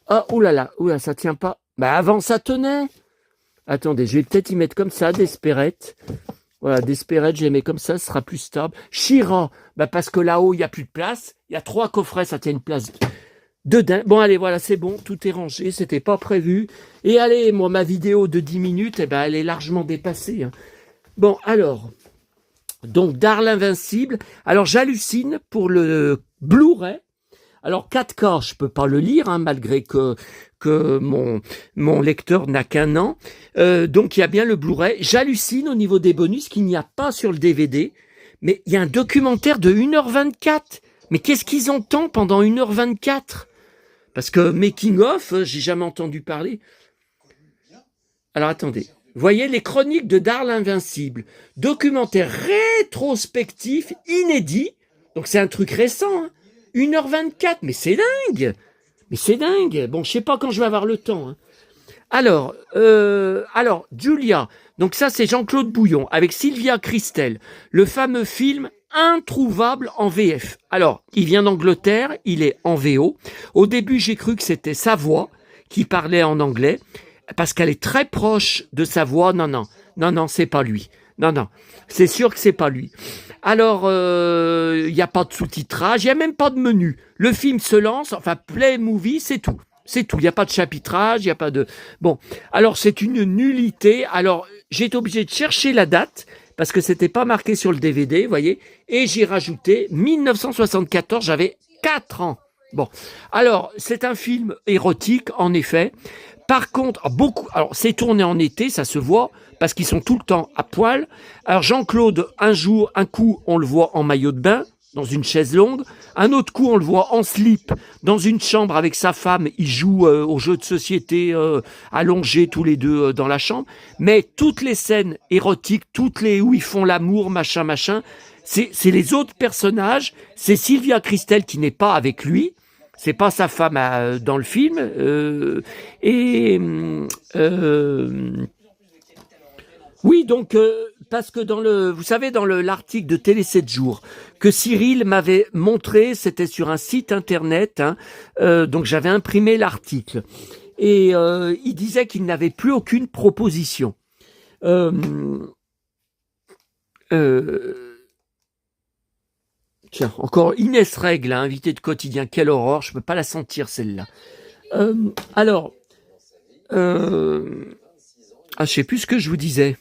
Ah, oulala, ça tient pas. Bah avant, ça tenait. Attendez, je vais peut-être y mettre comme ça, Desperate. Voilà, Desperate, je les mets comme ça, ce sera plus stable. She-Ra, bah parce que là-haut, il n'y a plus de place. Il y a 3 coffrets, ça tient une place de dingue. Bon, allez, voilà, c'est bon, tout est rangé, c'était pas prévu. Et allez, moi, ma vidéo de 10 minutes, eh ben, elle est largement dépassée. Hein. Bon, alors, donc, Darl Invincible. Alors, j'hallucine pour le Blu-ray. Alors, 4K, je peux pas le lire, hein, malgré que mon lecteur n'a qu'un an. Donc, il y a bien le Blu-ray. J'hallucine au niveau des bonus qu'il n'y a pas sur le DVD. Mais il y a un documentaire de 1h24. Mais qu'est-ce qu'ils entendent pendant 1h24? Parce que Making of, j'ai jamais entendu parler. Alors, attendez. Voyez les chroniques de Darl Invincible. Documentaire rétrospectif, inédit. Donc, c'est un truc récent, hein. 1h24, mais c'est dingue. Mais c'est dingue. Bon, je sais pas quand je vais avoir le temps. Hein. Alors, Julia. Donc ça, c'est Jean-Claude Bouillon avec Sylvia Christel. Le fameux film Introuvable en VF. Alors, il vient d'Angleterre, il est en VO. Au début, j'ai cru que c'était sa voix qui parlait en anglais parce qu'elle est très proche de sa voix. Non, c'est pas lui. Non, c'est sûr que c'est pas lui. Alors, il n'y a pas de sous-titrage, il n'y a même pas de menu. Le film se lance, enfin, Play Movie, c'est tout. C'est tout, il n'y a pas de chapitrage, il n'y a pas de... Bon, alors c'est une nullité. Alors, j'ai été obligé de chercher la date, parce que c'était pas marqué sur le DVD, vous voyez, et j'ai rajouté 1974, j'avais 4 ans. Bon, alors, c'est un film érotique, en effet. Par contre, alors c'est tourné en été, ça se voit, parce qu'ils sont tout le temps à poil. Alors Jean-Claude, un coup, on le voit en maillot de bain, dans une chaise longue. Un autre coup, on le voit en slip, dans une chambre avec sa femme. Ils jouent aux jeux de société, allongés tous les deux dans la chambre. Mais toutes les scènes érotiques, où ils font l'amour, machin, c'est les autres personnages. C'est Sylvia Christel qui n'est pas avec lui. C'est pas sa femme dans le film. Oui, donc, parce que vous savez, dans l'article de Télé 7 jours, que Cyril m'avait montré, c'était sur un site internet, hein, donc j'avais imprimé l'article. Et il disait qu'il n'avait plus aucune proposition. Tiens, encore Inès Règle, hein, invitée de quotidien, quelle horreur, je peux pas la sentir celle-là. Alors, je sais plus ce que je vous disais.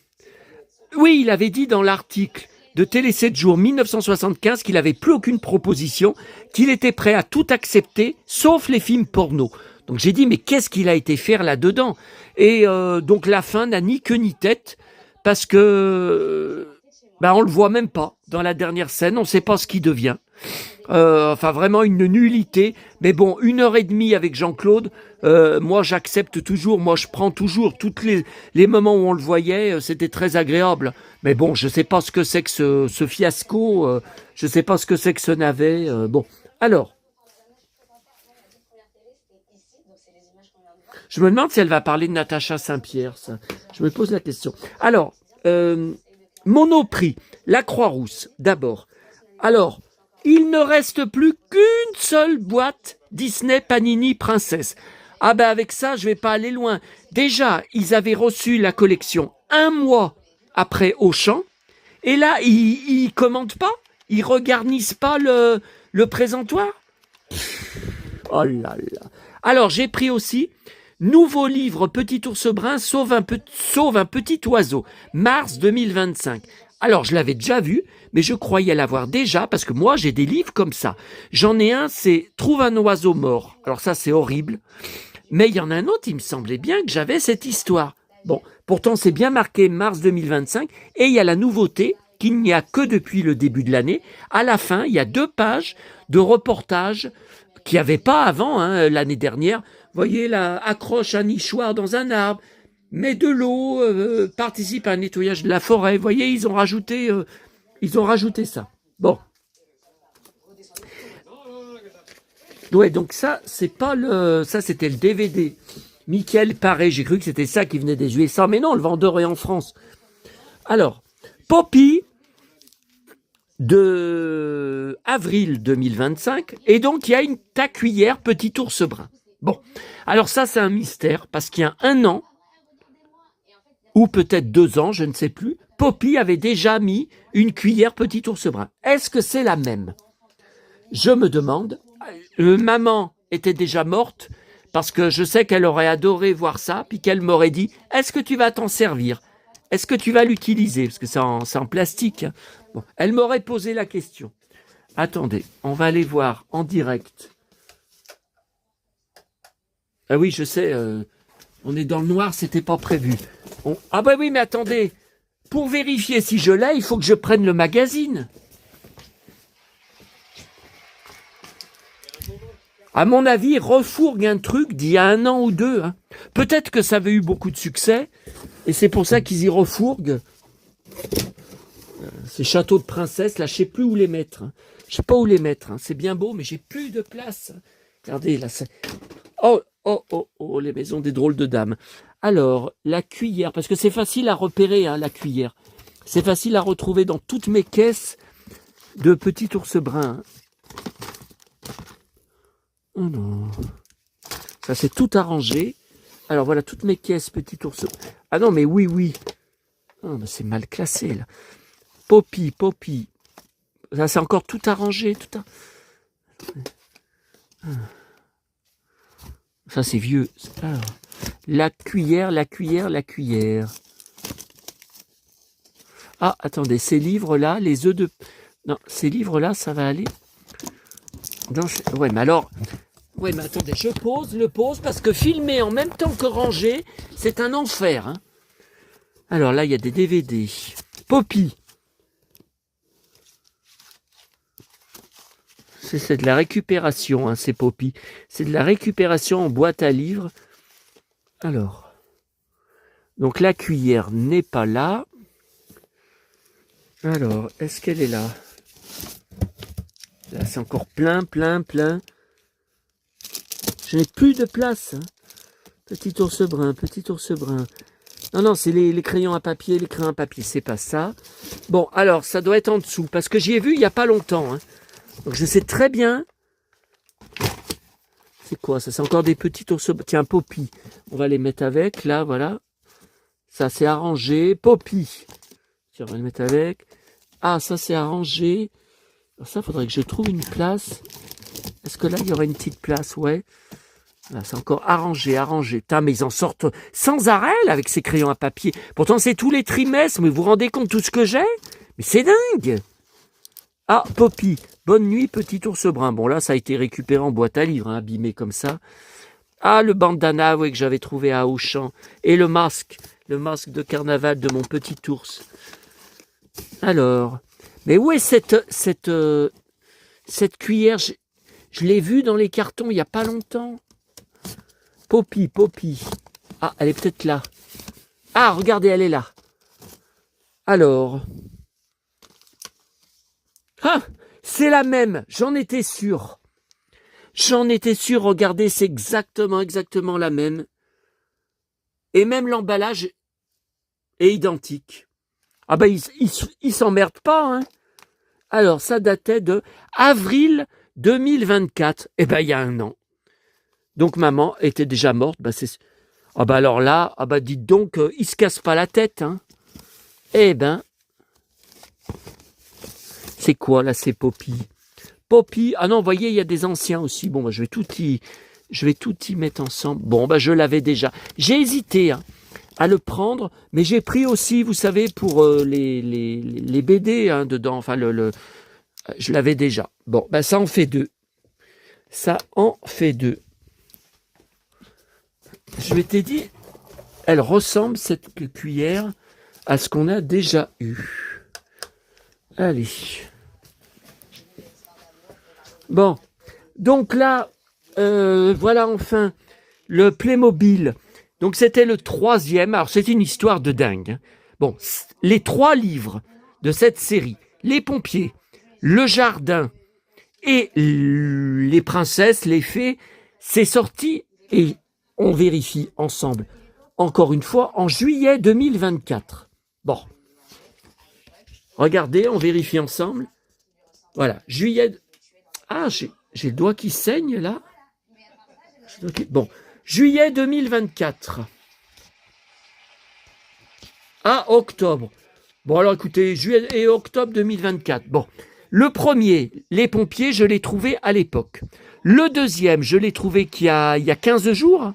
Oui, il avait dit dans l'article de Télé 7 jours 1975 qu'il n'avait plus aucune proposition, qu'il était prêt à tout accepter, sauf les films porno. Donc j'ai dit, mais qu'est-ce qu'il a été faire là-dedans? Et donc la fin n'a ni queue ni tête, parce que on le voit même pas dans la dernière scène, on ne sait pas ce qu'il devient. Enfin vraiment une nullité, mais bon, 1h30 avec Jean-Claude, moi j'accepte toujours, moi je prends toujours tous les moments où on le voyait, c'était très agréable, mais bon, je sais pas ce que c'est que ce fiasco, je sais pas ce que c'est que ce navet, bon, alors, je me demande si elle va parler de Natacha Saint-Pierre, ça, je me pose la question. Alors, Monoprix, la Croix-Rousse, d'abord, alors, il ne reste plus qu'une seule boîte Disney Panini Princesse. Ah ben avec ça, je vais pas aller loin. Déjà, ils avaient reçu la collection 1 mois après Auchan. Et là, ils commandent pas? Ils regarnissent pas le présentoir? Oh là là. Alors, j'ai pris aussi nouveau livre Petit ours brun sauve un petit oiseau. Mars 2025. Alors, je l'avais déjà vu, mais je croyais l'avoir déjà, parce que moi, j'ai des livres comme ça. J'en ai un, c'est Trouve un oiseau mort. Alors ça, c'est horrible. Mais il y en a un autre, il me semblait bien que j'avais cette histoire. Bon, pourtant, c'est bien marqué mars 2025, et il y a la nouveauté qu'il n'y a que depuis le début de l'année. À la fin, il y a 2 pages de reportage qu'il n'y avait pas avant, hein, l'année dernière. Vous voyez, là, accroche un nichoir dans un arbre, met de l'eau, participe à un nettoyage de la forêt. Vous voyez, ils ont rajouté ça. Bon. Ouais, donc ça, c'est pas ça, c'était le DVD. Michael Paré, j'ai cru que c'était ça qui venait des USA, mais non, le vendeur est en France. Alors, Poppy, de avril 2025, et donc il y a une ta cuillère petit ours brun. Bon, alors ça, c'est un mystère, parce qu'il y a 1 an, ou peut-être 2 ans, je ne sais plus, Poppy avait déjà mis une cuillère petit ours brun. Est-ce que c'est la même? Je me demande. Maman était déjà morte, parce que je sais qu'elle aurait adoré voir ça, puis qu'elle m'aurait dit, est-ce que tu vas t'en servir? Est-ce que tu vas l'utiliser? Parce que c'est en plastique. Bon, elle m'aurait posé la question. Attendez, on va aller voir en direct. Ah oui, je sais, on est dans le noir, c'était pas prévu. Ah bah oui, mais attendez, pour vérifier si je l'ai, il faut que je prenne le magazine. À mon avis, refourgue un truc d'il y a 1 an ou 2. Hein. Peut-être que ça avait eu beaucoup de succès, et c'est pour ça qu'ils y refourguent. Ces châteaux de princesse, là, je sais plus où les mettre. Hein. Je sais pas où les mettre. Hein. C'est bien beau, mais j'ai plus de place. Regardez, là, c'est... Oh, les maisons des drôles de dames. Alors, la cuillère, parce que c'est facile à repérer, hein, la cuillère. C'est facile à retrouver dans toutes mes caisses de petits ours bruns. Oh non. Ça, c'est tout arrangé. Alors, voilà, toutes mes caisses, petits ours. Ah non, mais oui. Oh, mais c'est mal classé, là. Poppy. Ça, c'est encore tout arrangé, Ça, c'est vieux. Alors, la cuillère. Ah, attendez, ces livres-là, les œufs de... Non, ces livres-là, ça va aller... Ouais, mais alors... Ouais, mais attendez, je pose, parce que filmer en même temps que ranger, c'est un enfer. Hein. Alors là, il y a des DVD. Poppy. C'est de la récupération, hein, c'est Poppy. C'est de la récupération en boîte à livres. Alors... Donc la cuillère n'est pas là. Alors, est-ce qu'elle est là? Là, c'est encore plein. Je n'ai plus de place. Hein. Petit ours brun. Non, c'est les crayons à papier, c'est pas ça. Bon, alors, ça doit être en dessous, parce que j'y ai vu il n'y a pas longtemps. Hein. Donc, je sais très bien. C'est quoi ça? C'est encore des petits ours bruns. Tiens, Poppy. On va les mettre avec, là, voilà. Ça, c'est arrangé. Poppy. Tiens, on va le mettre avec. Ah, ça, c'est arrangé. Alors ça, faudrait que je trouve une place. Est-ce que là, il y aurait une petite place? Ouais. Là, c'est encore arrangé. Putain, mais ils en sortent sans arrêt, là, avec ces crayons à papier. Pourtant, c'est tous les trimestres. Mais vous vous rendez compte de tout ce que j'ai? Mais c'est dingue! Ah, Poppy. Bonne nuit, petit ours brun. Bon, là, ça a été récupéré en boîte à livres, hein, abîmé comme ça. Ah, le bandana, oui, que j'avais trouvé à Auchan. Et le masque de carnaval de mon petit ours. Alors, mais où est cette cuillère? Je l'ai vue dans les cartons il n'y a pas longtemps. Poppy. Ah, elle est peut-être là. Ah, regardez, elle est là. Alors. Ah, c'est la même. J'en étais sûr. Regardez, c'est exactement la même. Et même l'emballage est identique. Ah ben, ils s'emmerdent pas, hein. Alors, ça datait de avril 2024. Eh ben, il y a un an. Donc, maman était déjà morte. Ah ben, alors là, dites donc, ils se cassent pas la tête, hein. Eh ben, c'est quoi, là, c'est Poppy? Ah non, vous voyez, il y a des anciens aussi. Bon, ben, je vais tout y mettre ensemble. Bon, ben, je l'avais déjà. J'ai hésité, hein, à le prendre, mais j'ai pris aussi, vous savez, pour les BD, hein, dedans. Enfin, je l'avais déjà. Bon, ben, ça en fait deux. Je m'étais dit, elle ressemble, cette cuillère, à ce qu'on a déjà eu. Allez. Bon, donc là, voilà enfin le Playmobil. Donc c'était le 3e. Alors c'est une histoire de dingue. Hein. Bon, les 3 livres de cette série, les pompiers, le jardin et les princesses, les fées, c'est sorti et on vérifie ensemble. Encore une fois, en juillet 2024. Bon. Regardez, on vérifie ensemble. Voilà, juillet... Ah, j'ai le doigt qui saigne, là. Bon, juillet 2024. Ah, octobre. Bon, alors écoutez, juillet et octobre 2024. Bon, le premier, les pompiers, je l'ai trouvé à l'époque. Le deuxième, je l'ai trouvé il y a 15 jours.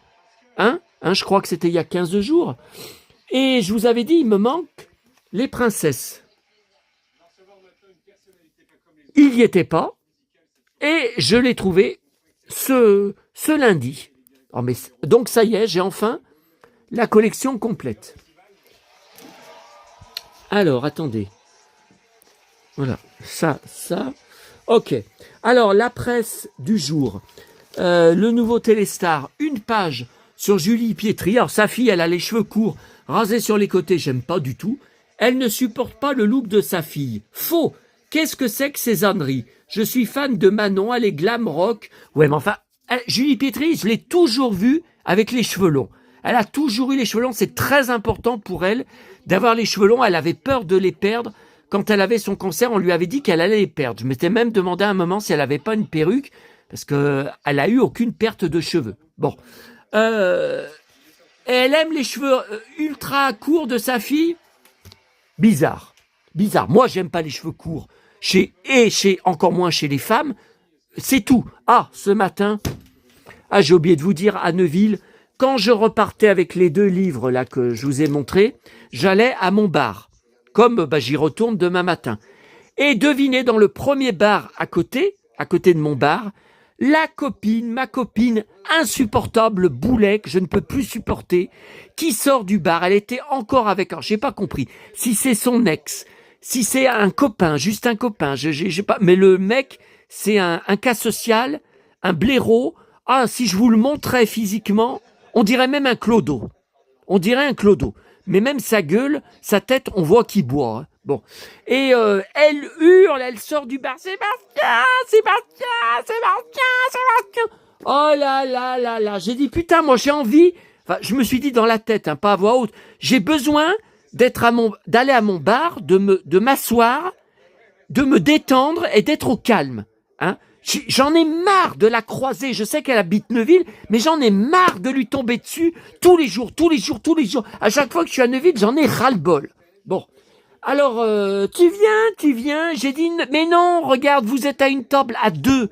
Hein, je crois que c'était il y a 15 jours. Et je vous avais dit, il me manque les princesses. Il n'y était pas. Et je l'ai trouvé ce lundi. Oh, mais, donc ça y est, j'ai enfin la collection complète. Alors, attendez. Voilà, ça. Ok. Alors, la presse du jour. Le nouveau Téléstar, une page sur Julie Pietri. Alors, sa fille, elle a les cheveux courts, rasés sur les côtés, j'aime pas du tout. Elle ne supporte pas le look de sa fille. Faux. Qu'est-ce que c'est que ces âneries? Je suis fan de Manon, elle est glam rock. Ouais, mais enfin, Julie Pietri, je l'ai toujours vue avec les cheveux longs. Elle a toujours eu les cheveux longs. C'est très important pour elle d'avoir les cheveux longs. Elle avait peur de les perdre. Quand elle avait son cancer, on lui avait dit qu'elle allait les perdre. Je m'étais même demandé à un moment si elle n'avait pas une perruque, parce qu'elle a eu aucune perte de cheveux. Bon. Elle aime les cheveux ultra courts de sa fille. Bizarre. Moi, j'aime pas les cheveux courts. Encore moins chez les femmes. C'est tout. Ah, ce matin, j'ai oublié de vous dire, à Neuville, quand je repartais avec les 2 livres là que je vous ai montrés, j'allais à mon bar. comme j'y retourne demain matin. Et devinez, dans le premier bar à côté de mon bar, ma copine insupportable, boulet, que je ne peux plus supporter, qui sort du bar. Elle était encore avec, alors j'ai pas compris si c'est son ex, si c'est un copain, juste un copain, j'ai pas, mais le mec, c'est un cas social, un blaireau. Ah, si je vous le montrais physiquement, on dirait même un clodo. On dirait un clodo. Mais même sa gueule, sa tête, on voit qu'il boit. Hein. Bon. Et elle hurle, elle sort du bar. Sébastien, Sébastien, Sébastien, Sébastien. Oh là là là là. J'ai dit, putain, moi j'ai envie. Enfin, je me suis dit dans la tête, hein, pas à voix haute. J'ai besoin d'aller à mon bar, de m'asseoir, de me détendre et d'être au calme. Hein. J'en ai marre de la croiser. Je sais qu'elle habite Neuville, mais j'en ai marre de lui tomber dessus tous les jours. À chaque fois que je suis à Neuville, j'en ai ras-le-bol. Bon. Alors, tu viens. J'ai dit, mais non, regarde, vous êtes à une table à 2.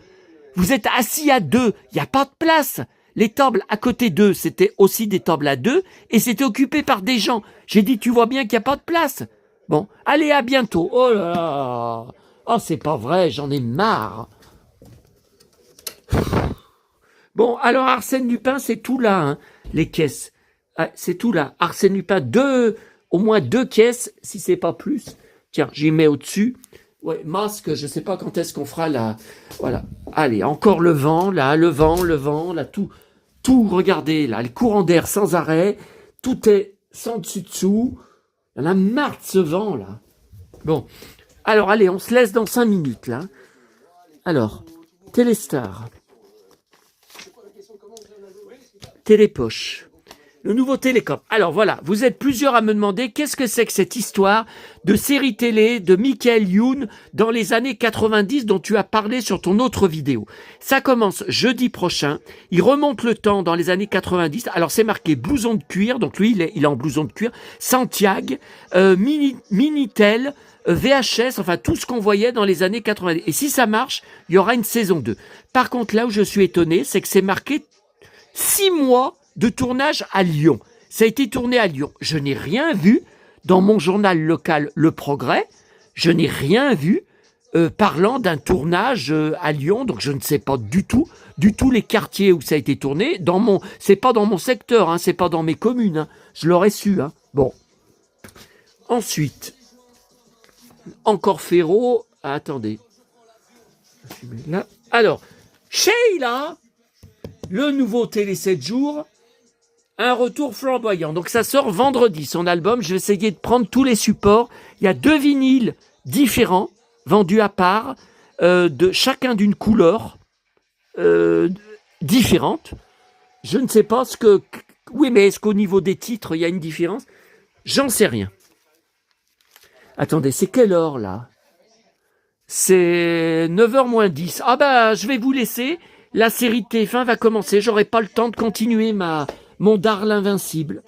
Vous êtes assis à 2. Il n'y a pas de place. Les tables à côté d'eux, c'était aussi des tables à 2 et c'était occupé par des gens. J'ai dit, tu vois bien qu'il n'y a pas de place. Bon, allez, à bientôt. Oh là là. Oh, c'est pas vrai, j'en ai marre. Bon, alors Arsène Lupin, c'est tout là, hein, les caisses. Ah, c'est tout là. Arsène Lupin, au moins 2 caisses, si c'est pas plus. Tiens, j'y mets au-dessus. Ouais, masque, je sais pas quand est-ce qu'on fera la... Voilà. Allez, encore le vent, là, tout, regardez, là, le courant d'air sans arrêt, tout est sans dessus-dessous. Il y en a marre de ce vent, là. Bon. Alors, allez, on se laisse dans 5 minutes, là. Alors, Téléstar. Télépoche. Le nouveau Télécom. Alors voilà, vous êtes plusieurs à me demander qu'est-ce que c'est que cette histoire de série télé de Michael Youn dans les années 90 dont tu as parlé sur ton autre vidéo. Ça commence jeudi prochain. Il remonte le temps dans les années 90. Alors c'est marqué blouson de cuir. Donc lui, il est en blouson de cuir. Santiago, Minitel, VHS, enfin tout ce qu'on voyait dans les années 90. Et si ça marche, il y aura une saison 2. Par contre, là où je suis étonné, c'est que c'est marqué 6 mois de tournage à Lyon. Ça a été tourné à Lyon. Je n'ai rien vu dans mon journal local Le Progrès. Je n'ai rien vu parlant d'un tournage à Lyon. Donc je ne sais pas du tout les quartiers où ça a été tourné. C'est pas dans mon secteur, hein, c'est pas dans mes communes. Hein. Je l'aurais su. Hein. Bon. Ensuite, encore Ferro. Ah, attendez. Là. Alors, Sheila, le nouveau Télé 7 jours. Un retour flamboyant. Donc ça sort vendredi, son album. Je vais essayer de prendre tous les supports. Il y a 2 vinyles différents, vendus à part, de chacun d'une couleur différente. Je ne sais pas ce que... Oui, mais est-ce qu'au niveau des titres, il y a une différence? J'en sais rien. Attendez, c'est quelle heure, là? C'est 9h moins 10. Ah bah, je vais vous laisser. La série de TF1 va commencer. J'aurai pas le temps de continuer mon Darl invincible.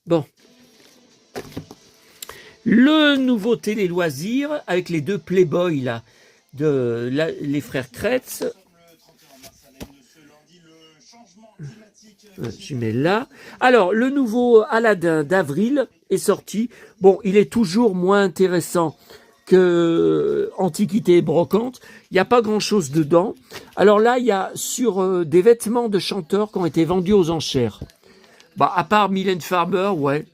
Bon. Le nouveau télé loisir avec les 2 Playboys là, les frères Kretz. Je mets là. Alors, le nouveau Aladdin d'avril est sorti. Bon, il est toujours moins intéressant que Antiquité et Brocante. Il n'y a pas grand-chose dedans. Alors là, il y a sur des vêtements de chanteurs qui ont été vendus aux enchères. Bah, à part Mylène Farmer, ouais.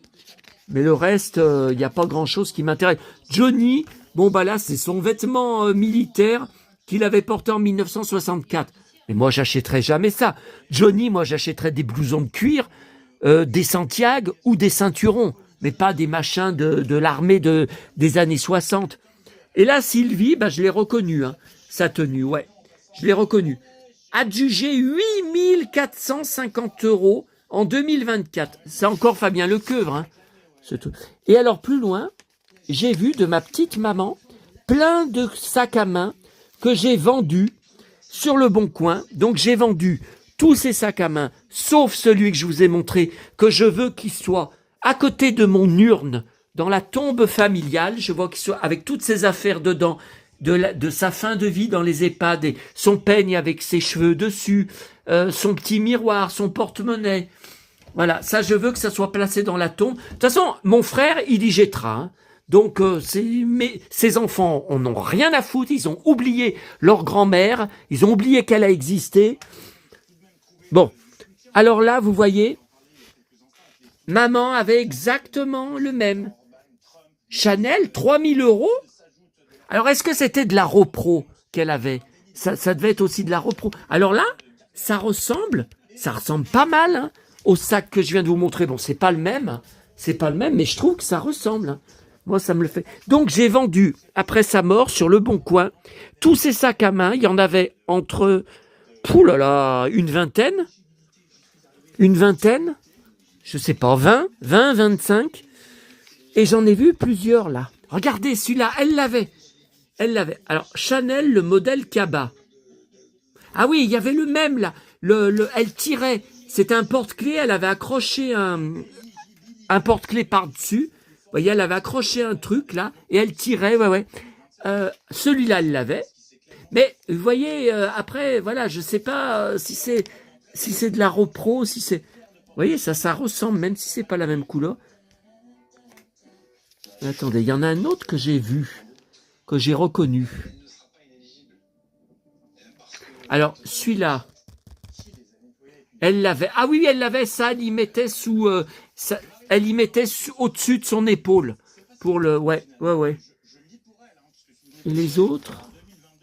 Mais le reste, il n'y a pas grand-chose qui m'intéresse. Johnny, bon bah là, c'est son vêtement militaire qu'il avait porté en 1964. Mais moi, j'achèterais jamais ça. Johnny, moi, j'achèterais des blousons de cuir, des Santiago ou des ceinturons, mais pas des machins de l'armée des années 60. Et là, Sylvie, bah, je l'ai reconnue, hein, sa tenue, ouais. Je l'ai reconnue. Adjugé 8450 € en 2024. C'est encore Fabien Lecoeuvre, hein. C'est tout. Et alors, plus loin, j'ai vu de ma petite maman plein de sacs à main que j'ai vendus sur le Bon Coin. Donc, j'ai vendu tous ces sacs à main, sauf celui que je vous ai montré, que je veux qu'il soit à côté de mon urne, dans la tombe familiale. Je vois qu'il soit avec toutes ses affaires dedans, de sa fin de vie dans les EHPAD, et son peigne avec ses cheveux dessus, son petit miroir, son porte-monnaie. Voilà, ça je veux que ça soit placé dans la tombe. De toute façon, mon frère, il y jettera. Hein. Donc, mais ces enfants en ont rien à foutre, ils ont oublié leur grand-mère, ils ont oublié qu'elle a existé. Bon, alors là, vous voyez, maman avait exactement le même. Chanel, 3000 €. Alors, est-ce que c'était de la Repro qu'elle avait? Ça devait être aussi de la Repro. Alors là, ça ressemble pas mal hein, au sac que je viens de vous montrer. Bon, c'est pas le même, mais je trouve que ça ressemble. Hein. Moi, ça me le fait. Donc, j'ai vendu, après sa mort, sur Le Bon Coin, tous ces sacs à main. Il y en avait entre, une vingtaine, je sais pas, 20, 25. Et j'en ai vu plusieurs là. Regardez, celui-là, elle l'avait. Alors, Chanel, le modèle Kaba. Ah oui, il y avait le même là. Elle tirait. C'était un porte-clés. Elle avait accroché un porte-clés par-dessus. Vous voyez, elle avait accroché un truc là. Et elle tirait, ouais. Celui-là, elle l'avait. Mais, vous voyez, après, voilà, je sais pas si c'est de la Repro, si c'est... Vous voyez, ça ressemble, même si c'est pas la même couleur. Attendez, il y en a un autre que j'ai vu, que j'ai reconnu. Alors, celui-là, elle l'avait. Ah oui, elle l'avait, ça, elle y mettait au-dessus de son épaule. Pour le... Ouais. Et les autres?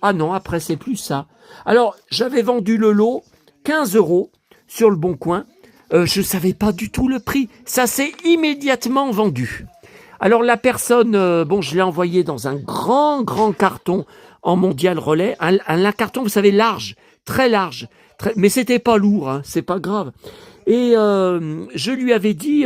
Ah non, après, c'est plus ça. Alors, j'avais vendu le lot, 15 € sur Le Bon Coin. Je savais pas du tout le prix. Ça s'est immédiatement vendu. Alors la personne, je l'ai envoyé dans un grand carton en mondial relais, un carton, vous savez, large, très large, mais c'était pas lourd, hein, c'est pas grave. Et je lui avais dit,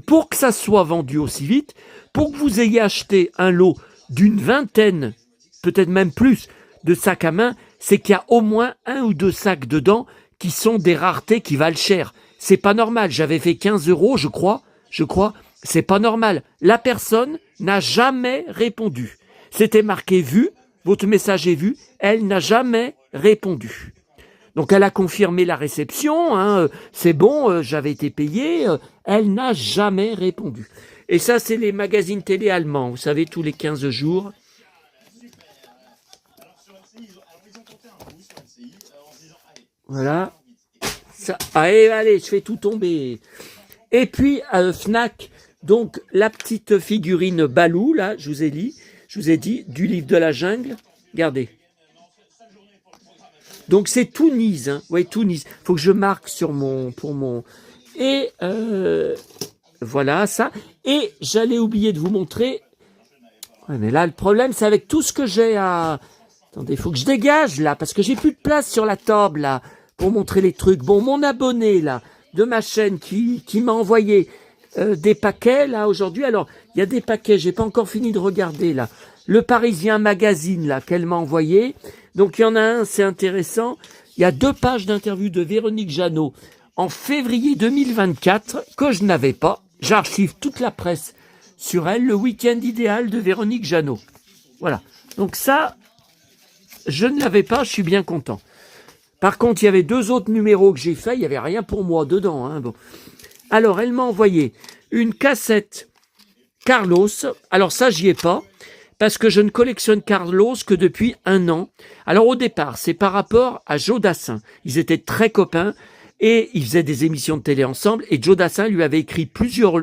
pour que ça soit vendu aussi vite, pour que vous ayez acheté un lot d'une vingtaine, peut-être même plus, de sacs à main, c'est qu'il y a au moins 1 ou 2 sacs dedans qui sont des raretés qui valent cher. C'est pas normal, j'avais fait 15 €, je crois, c'est pas normal. La personne n'a jamais répondu. C'était marqué vu, votre message est vu, elle n'a jamais répondu. Donc elle a confirmé la réception, hein, c'est bon, j'avais été payé, elle n'a jamais répondu. Et ça, c'est les magazines télé allemands, vous savez, tous les 15 jours. Voilà. Ça, allez, je fais tout tomber. Et puis, Fnac, donc la petite figurine Balou, là, je vous ai dit, du livre de la jungle. Regardez. Donc c'est Tunis, hein. Ouais, Tunis. Faut que je marque pour mon. Et voilà ça. Et j'allais oublier de vous montrer. Ouais, mais là, le problème, c'est avec tout ce que j'ai à. Attendez, il faut que je dégage là, parce que j'ai plus de place sur la table là pour montrer les trucs. Bon, mon abonné là de ma chaîne qui m'a envoyé des paquets là aujourd'hui. Alors, il y a des paquets, j'ai pas encore fini de regarder là. Le Parisien Magazine là qu'elle m'a envoyé. Donc il y en a un, c'est intéressant. Il y a 2 pages d'interview de Véronique Jeannot en février 2024 que je n'avais pas. J'archive toute la presse sur elle, le week-end idéal de Véronique Jeannot. Voilà. Donc ça, je ne l'avais pas, je suis bien content. Par contre, il y avait 2 autres numéros que j'ai faits, il n'y avait rien pour moi dedans. Hein, bon. Alors, elle m'a envoyé une cassette Carlos. Alors ça, j'y ai pas, parce que je ne collectionne Carlos que depuis 1 an. Alors au départ, c'est par rapport à Joe Dassin. Ils étaient très copains et ils faisaient des émissions de télé ensemble. Et Joe Dassin lui avait écrit plusieurs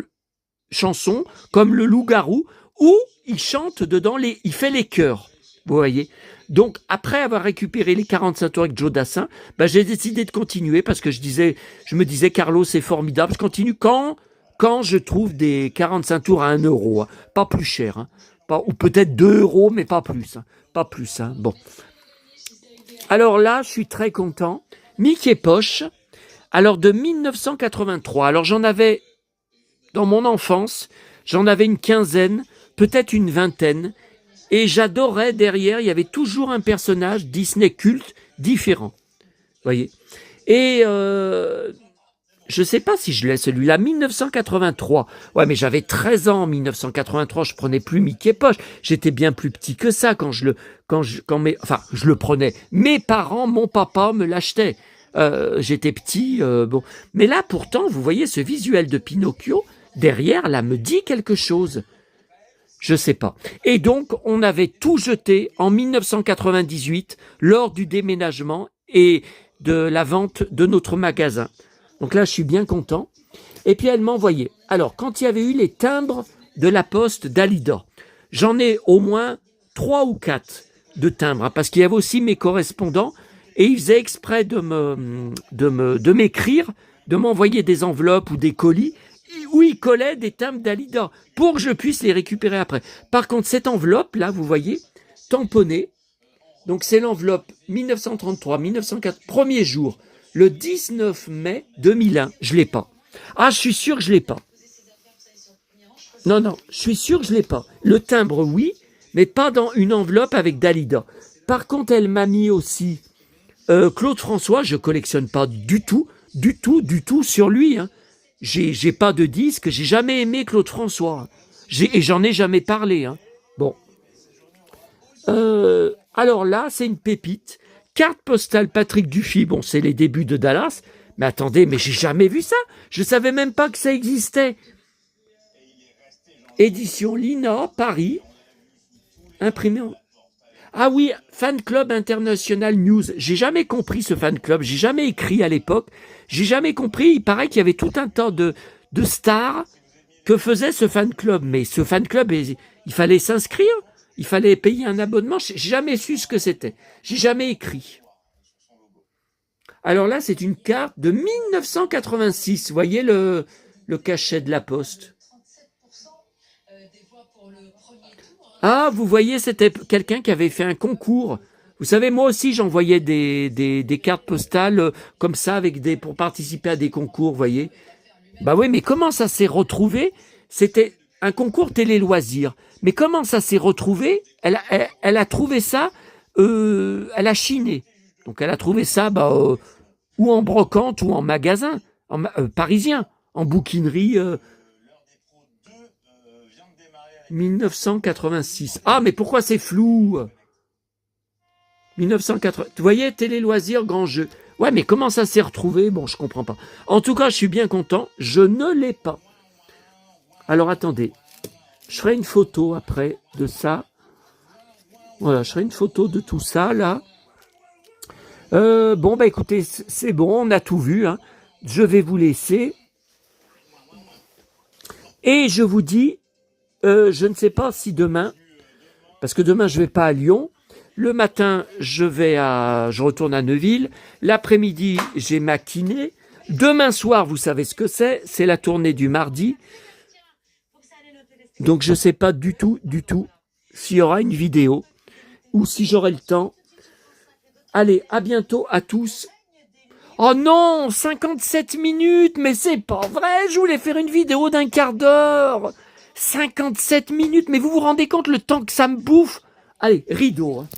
chansons, comme Le Loup-garou, où il chante dedans, il fait les chœurs. Vous voyez. Donc, après avoir récupéré les 45 tours avec Joe Dassin, j'ai décidé de continuer parce que je me disais, Carlos, c'est formidable. Je continue quand je trouve des 45 tours à 1 €. Hein. Pas plus cher. Hein. Ou peut-être 2 €, mais pas plus. Hein. Pas plus. Hein. Bon. Alors là, je suis très content. Mickey Poche. Alors, de 1983. Alors, j'en avais, dans mon enfance, j'en avais une quinzaine, peut-être une vingtaine. Et j'adorais, derrière, il y avait toujours un personnage Disney culte différent. Vous voyez. Et je ne sais pas si je l'ai celui-là, 1983. Ouais, mais j'avais 13 ans en 1983, je prenais plus Mickey Poche. J'étais bien plus petit que ça je le prenais. Mes parents, mon papa me l'achetait. J'étais petit, bon. Mais là, pourtant, vous voyez ce visuel de Pinocchio, derrière, là, me dit quelque chose. Je sais pas. Et donc, on avait tout jeté en 1998 lors du déménagement et de la vente de notre magasin. Donc là, je suis bien content. Et puis, elle m'envoyait. Alors, quand il y avait eu les timbres de la Poste d'Alida, j'en ai au moins 3 ou 4 de timbres, hein, parce qu'il y avait aussi mes correspondants et ils faisaient exprès de m'écrire, de m'envoyer des enveloppes ou des colis où ils collaient des timbres d'Alida pour que je puisse les récupérer après. Par contre, cette enveloppe-là, vous voyez, tamponnée, donc c'est l'enveloppe 1933, 1904, premier jour, le 19 mai 2001, je l'ai pas. Ah, je suis sûr que je l'ai pas. Non, je suis sûr que je l'ai pas. Le timbre, oui, mais pas dans une enveloppe avec Dalida. Par contre, elle m'a mis aussi Claude François, je collectionne pas du tout sur lui. Hein. J'ai pas de disque, j'ai jamais aimé Claude François. Et j'en ai jamais parlé. Hein. Bon. Alors là, c'est une pépite. Carte postale Patrick Dufy, bon, c'est les débuts de Dallas. Mais attendez, mais j'ai jamais vu ça. Je savais même pas que ça existait. Édition Lina, Paris. Imprimé en... Ah oui, Fan Club International News. J'ai jamais compris ce fan club. J'ai jamais écrit à l'époque. J'ai jamais compris. Il paraît qu'il y avait tout un tas de stars que faisait ce fan club. Mais ce fan club, il fallait s'inscrire. Il fallait payer un abonnement. J'ai jamais su ce que c'était. J'ai jamais écrit. Alors là, c'est une carte de 1986. Vous voyez le cachet de la Poste. Ah, vous voyez, c'était quelqu'un qui avait fait un concours. Vous savez, moi aussi, j'envoyais des cartes postales comme ça pour participer à des concours, vous voyez. Bah oui, mais comment ça s'est retrouvé? C'était un concours télé-loisirs. Mais comment ça s'est retrouvé? Elle a trouvé ça, elle a chiné. Donc elle a trouvé ça ou en brocante ou en magasin parisien, en bouquinerie 1986. Ah, mais pourquoi c'est flou? 1980. Vous voyez, télé-loisirs, grand jeu. Ouais, mais comment ça s'est retrouvé? Bon, je comprends pas. En tout cas, je suis bien content. Je ne l'ai pas. Alors, attendez. Je ferai une photo après de ça. Voilà, je ferai une photo de tout ça, là. Bon, bah écoutez, c'est bon, on a tout vu. Hein. Je vais vous laisser. Et je vous dis, je ne sais pas si demain, parce que demain, je ne vais pas à Lyon. Le matin, je retourne à Neuville. L'après-midi, j'ai ma kiné. Demain soir, vous savez ce que c'est la tournée du mardi. Donc, je ne sais pas du tout s'il y aura une vidéo ou si j'aurai le temps. Allez, à bientôt à tous. Oh non, 57 minutes, mais c'est pas vrai, je voulais faire une vidéo d'1 quart d'heure. 57 minutes, mais vous vous rendez compte le temps que ça me bouffe? Allez, rideau. Hein.